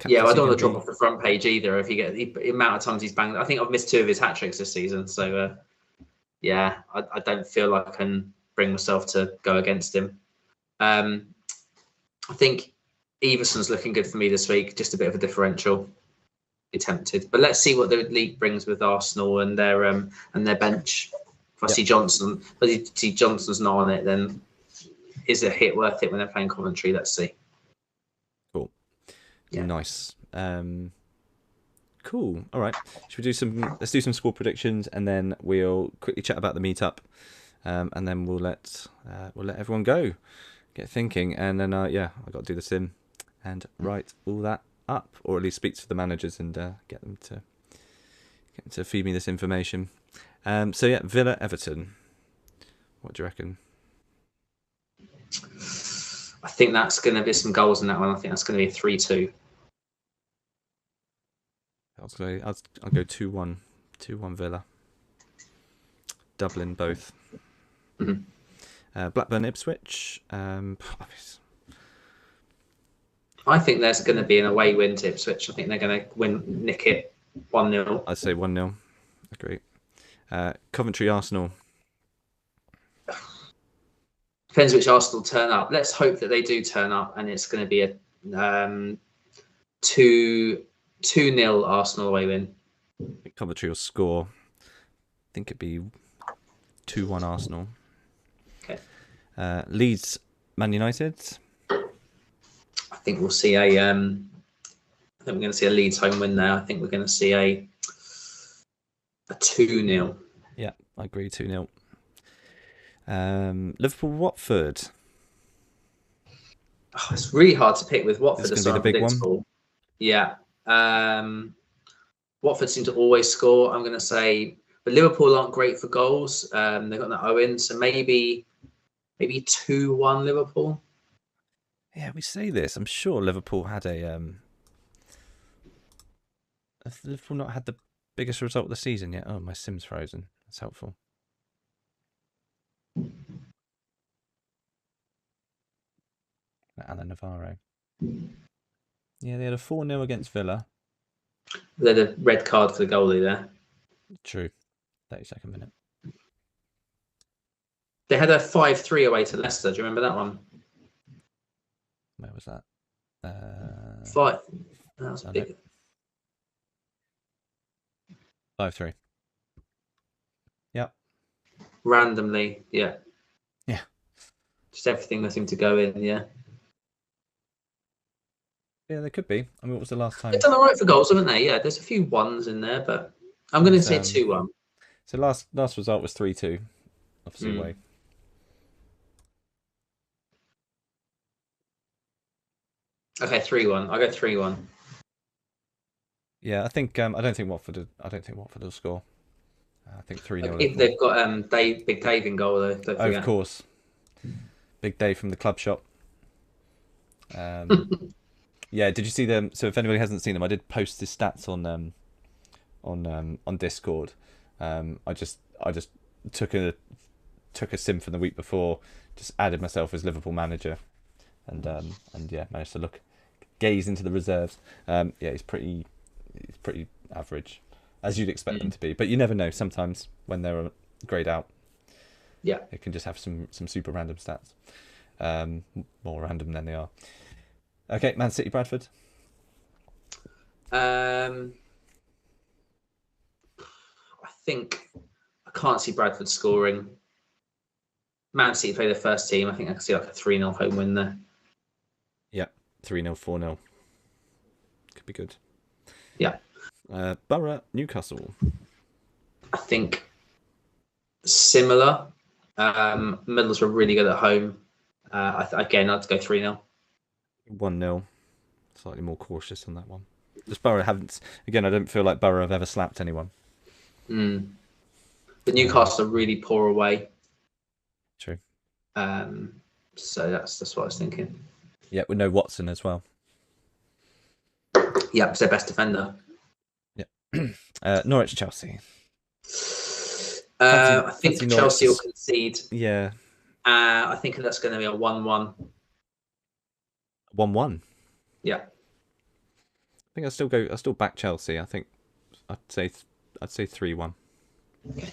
Yeah, I don't want to drop off the front page either. If you get the amount of times he's banged, I think I've missed 2 of his hat tricks this season. So yeah, I don't feel like I can bring myself to go against him. I think Everson's looking good for me this week. Just a bit of a differential. Be tempted, but let's see what the league brings with Arsenal and their bench. If I see Johnson, but if see Johnson's not on it, then is a hit worth it when they're playing Coventry? Let's see. Cool. Yeah. Nice. Cool. All right. Let's do some score predictions, and then we'll quickly chat about the meetup, and then we'll let everyone go, get thinking, and then I got to do the sim and write all that up, or at least speak to the managers and get them to feed me this information. So yeah, Villa Everton. What do you reckon? I think that's going to be some goals in that one. I think that's going to be a 3-2. I'll go 2-1. 2-1 Villa. Dublin both. Blackburn Ipswich. I think there's going to be an away win to Ipswich. I think they're going to nick it 1-0. I'd say 1-0. Agree. Coventry Arsenal. Depends which Arsenal turn up. Let's hope that they do turn up, and it's going to be a 2-0 Arsenal away win. Coventry will score. I think it'd be 2-1 Arsenal. Okay. Leeds Man United. I think we'll see a. I think we're going to see a Leeds home win there. I think we're going to see a 2-0. Yeah, I agree. 2-0. Liverpool Watford. Oh, it's really hard to pick with Watford. It's going to be the big one. Yeah. Watford seem to always score. I'm going to say, but Liverpool aren't great for goals. They've got that Owen, so maybe 2-1 Liverpool. Yeah, we say this. I'm sure Liverpool had a. Has Liverpool not had the biggest result of the season yet? Oh, my sim's frozen. That's helpful. Alan Navarro. Yeah, they had a 4-0 against Villa. They had a red card for the goalie there. True. 32nd minute. They had a 5-3 away to Leicester. Do you remember that one? Where was that? 5. That was big. 5-3. Yep. Randomly, yeah. Yeah. Just everything that seemed to go in, yeah. Yeah, there could be. I mean, what was the last time? They've done all right for goals, haven't they? Yeah, there's a few ones in there, but I'm going to say 2-1. So last result was 3-2. Obviously away. Okay, 3-1. I'll go 3-1. Yeah, I think I don't think Watford will score. I think 3-0. If they've got Big Dave in goal, though. Don't forget. Of course. Big Dave from the club shop. Yeah, did you see them? So if anybody hasn't seen them, I did post his stats on Discord. I just took a sim from the week before, just added myself as Liverpool manager, and yeah, managed to gaze into the reserves. Yeah, he's pretty average, as you'd expect them to be. But you never know. Sometimes when they're greyed out, yeah, it can just have some super random stats, more random than they are. Okay, Man City Bradford. I think I can't see Bradford scoring. Man City play their first team. I think I can see like a 3-0 home win there. Yeah, 3-0, 4-0. Could be good. Yeah. Borough Newcastle. I think similar. Middlesbrough were really good at home. Again, I'd go 3-0. 1-0. Slightly more cautious on that one. Just Borough haven't. Again, I don't feel like Borough have ever slapped anyone. But Newcastle are really poor away. True. So that's what I was thinking. Yeah, with no Watson as well. Yeah, it's their best defender. Yeah. Norwich Chelsea. I think Chelsea will Norwich. concede. Yeah. I think that's going to be a 1-1. 1-1. Yeah. I think I still back Chelsea. I think I'd say 3-1. Okay.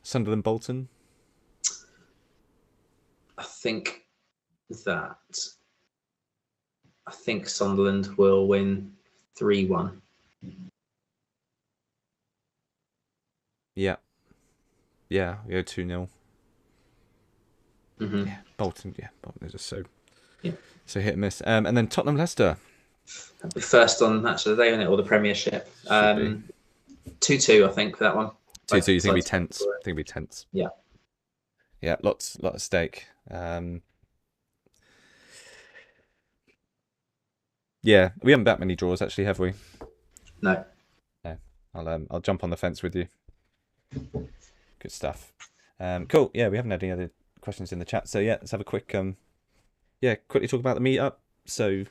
Sunderland Bolton. I think Sunderland will win 3-1. Yeah. Yeah, we go 2-0. Yeah, Bolton are just so hit and miss. And then Tottenham Leicester. That'll be first on match of the day, isn't it? Or the Premiership. 2-2, I think, for that one. 2-2, you think it'll be tense? I think it'll be tense. Yeah. Yeah, lot of stake. Yeah, we haven't that many draws actually, have we? No. I'll jump on the fence with you. Good stuff. Cool. Yeah, we haven't had any other questions in the chat, so yeah, let's have a quick yeah, quickly talk about the meetup. So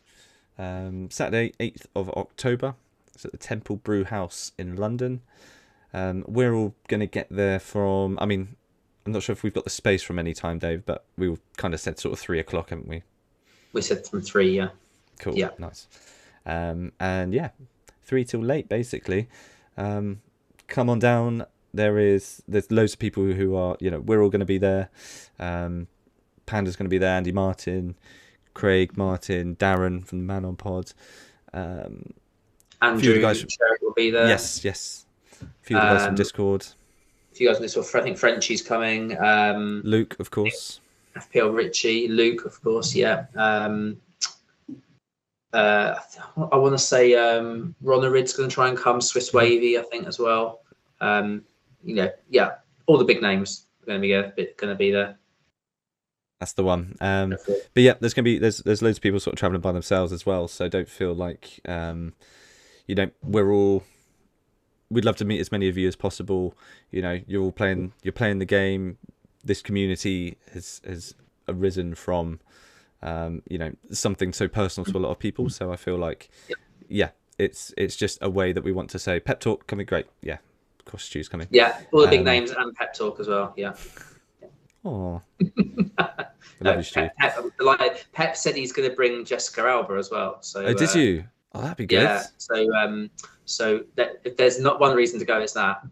Saturday, 8th of October. It's at the Temple Brew House in London. We're all going to get there from, I mean, I'm not sure if we've got the space from any time, Dave, but we kind of said sort of 3 o'clock, haven't we? We said from 3, yeah. Cool. Yeah. Nice. And yeah, 3 till late, basically. Come on down. There's loads of people who are, we're all going to be there. Panda's going to be there, Andy Martin, Craig Martin, Darren from the Man on Pod. Andrew guys will be there. Yes. A few of the guys from Discord. A few guys from Discord. I think Frenchie's coming. Luke, of course. FPL Richie. Luke, of course, yeah. I want to say Ronarid's going to try and come. Swiss Wavy, I think, as well. Yeah, all the big names are going to be there. That's the one. But yeah, there's loads of people sort of traveling by themselves as well. So don't feel like we'd love to meet as many of you as possible. You're playing the game. This community has arisen from something so personal to a lot of people. So I feel like it's just a way that we want to say Pep Talk coming. Great. Yeah, of course Stu's coming. Yeah, all the big names and Pep Talk as well. Yeah. Oh, I love you, Stu. Pep said he's going to bring Jessica Alba as well. So did you? Oh, that'd be good. Yeah. So if there's not one reason to go, it's that.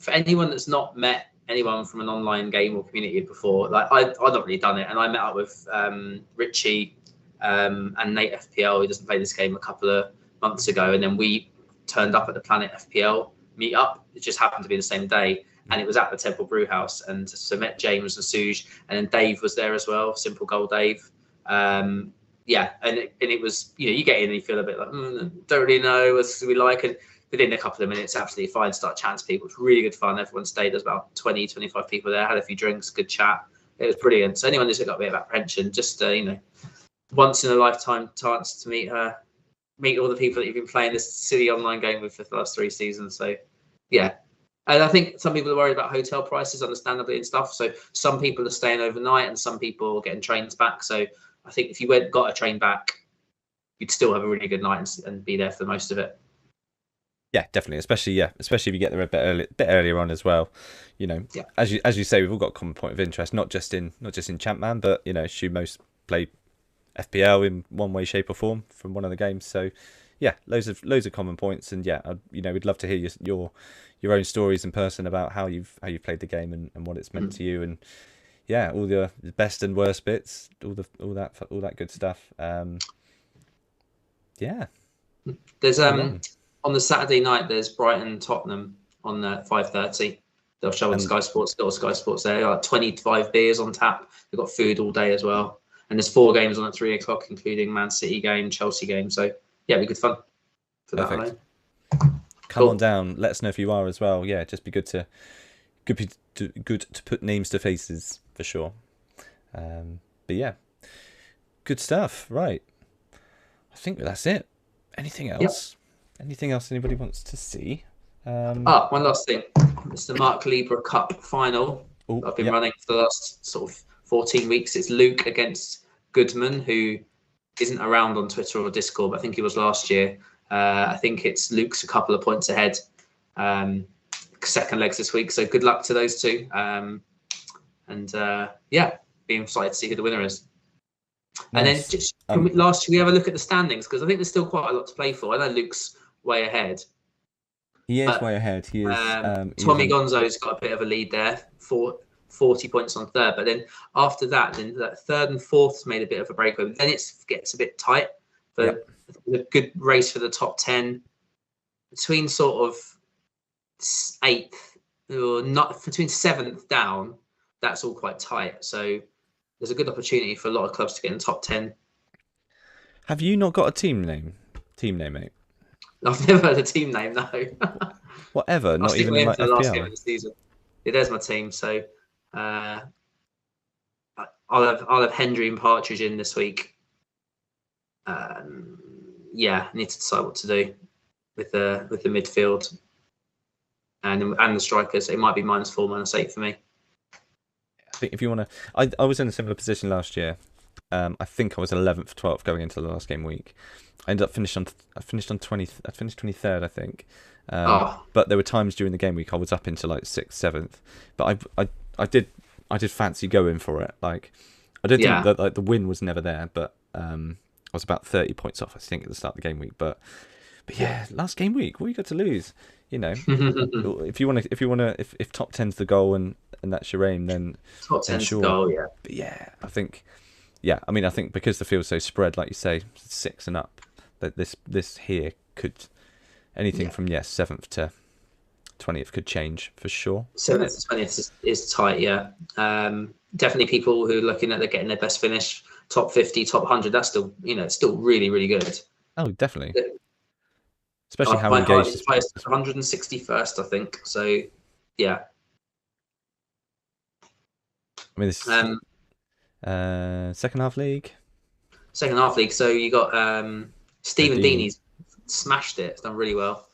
For anyone that's not met anyone from an online game or community before, like I've not really done it, and I met up with Richie and Nate FPL, who doesn't play this game, a couple of months ago, and then we turned up at the Planet FPL meetup. It just happened to be the same day. And it was at the Temple Brew House, and so met James and Suj, and then Dave was there as well, Simple Goal Dave. And it was, you get in and you feel a bit like, don't really know what we like, and within a couple of minutes, absolutely fine, start chatting to people. It's really good fun. Everyone stayed. There's about 20, 25 people there, had a few drinks, good chat. It was brilliant. So anyone who's got a bit of apprehension, just once in a lifetime chance to meet all the people that you've been playing this silly online game with for the last 3 seasons. So yeah. And I think some people are worried about hotel prices, understandably, and stuff. So some people are staying overnight, and some people are getting trains back. So I think if you got a train back, you'd still have a really good night and be there for most of it. Yeah, definitely. Especially if you get there a bit earlier on as well. As you say, we've all got a common point of interest, not just in ChampMan, but Stu most play FPL in one way, shape, or form from one of the games. So yeah, loads of common points, and we'd love to hear your own stories in person about how you've played the game and what it's meant to you, and all the best and worst bits, all that good stuff. There's on the Saturday night, there's Brighton Tottenham on 5:30. They'll show on Sky Sports. Got Sky Sports there. Like 25 beers on tap. They've got food all day as well, and there's 4 games on at 3 o'clock, including Man City game, Chelsea game. So yeah, it'd be good fun for that alone. Come on down. Let us know if you are as well. Yeah, just be good to put names to faces for sure. But yeah, good stuff. Right, I think that's it. Anything else? Yep. Anything else anybody wants to see? One last thing. It's the Mark Libra Cup final. I've been running for the last sort of 14 weeks. It's Luke against Goodman, who isn't around on Twitter or Discord, but I think he was last year. I think it's Luke's a couple of points ahead. Second legs this week, so good luck to those two. Being excited to see who the winner is. Nice. And then should we have a look at the standings? Because I think there's still quite a lot to play for. I know Luke's way ahead. He is way ahead. He is. Tommy Gonzo's got a bit of a lead there, 40 points on third. But then after that, third and fourth's made a bit of a breakaway. But then it gets a bit tight. A good race for the top 10 between sort of 8th or not between 7th down. That's all quite tight. So there's a good opportunity for a lot of clubs to get in the top 10. Have you not got a team name, mate? I've never heard a team name, no. Whatever, not even in like the FPL. last game of the season. Yeah, there's my team. So I'll have Hendry and Partridge in this week. I need to decide what to do with the midfield and the strikers. It might be -4, -8 for me. I think if you want to, I was in a similar position last year, I think I was 11th, 12th going into the last game week. I finished on 23rd, I think. But there were times during the game week I was up into like 6th, 7th. But I did fancy going for it. Like, I don't think that like the win was never there, but I was about 30 points off, I think, at the start of the game week. But yeah, last game week, what you got to lose? You know, if top 10's the goal and that's your aim, then top 10's the goal, yeah. But yeah, I think because the field's so spread, like you say, 6 and up, that this here could anything from 7th to 20th could change for sure. 7th to 20th is tight, yeah. Definitely people who are looking at getting their best finish, top 50, top 100. That's still, it's still really, really good. Oh, definitely. Especially how engaged. It's 161st, I think. So, yeah. I mean, this second half league. Second half league. So you got Stephen Deeney's smashed it. It's done really well.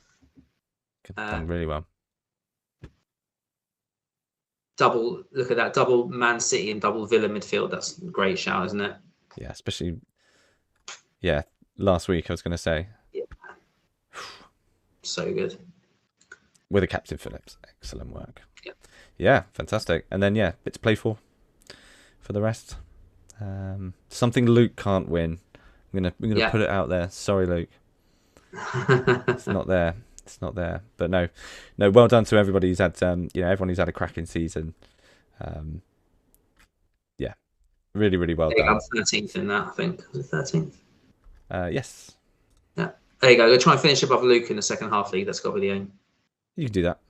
Done really well. Look at that double Man City and double Villa midfield. That's a great shout, isn't it? Yeah, especially. Yeah, last week I was going to say. Yeah. So good. With a captain Phillips, excellent work. Yeah. Yeah, fantastic. And then bit to play for the rest. Something Luke can't win. I'm gonna put it out there. Sorry, Luke. It's not there. It's not there. But no. Well done to everybody who's had everyone who's had a cracking season. Yeah, really, really well done. I'm 13th in that. I think was it 13th? Yes. Yeah. There you go. Go try and finish above Luke in the second half league. That's got to be the aim. You can do that.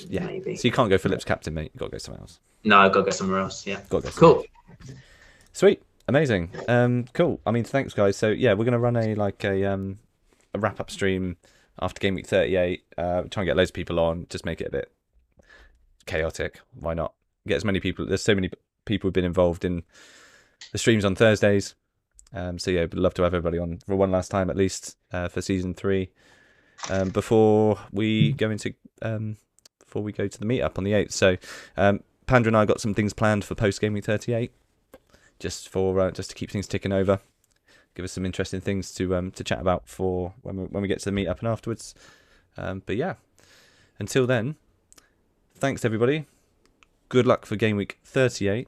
Yeah. Maybe. So you can't go Phillips captain, mate. You've got to go somewhere else. No, I've got to go somewhere else. Yeah. Got to go somewhere else. Sweet. Amazing. Cool. I mean, thanks, guys. So yeah, we're gonna run a wrap up stream after game week 38. Try and get loads of people on. Just make it a bit chaotic. Why not? Get as many people. There's so many people who've been involved in the streams on Thursdays. So yeah, we'd love to have everybody on for one last time at least for season 3. Before we go to the meetup on the 8th. So Pandra and I got some things planned for post game week 38, just to keep things ticking over, give us some interesting things to chat about for when we get to the meetup and afterwards. But yeah, until then, thanks to everybody. Good luck for game week 38.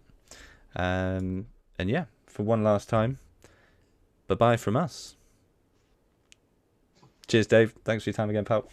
And yeah, for one last time, bye bye from us. Cheers, Dave. Thanks for your time again, pal.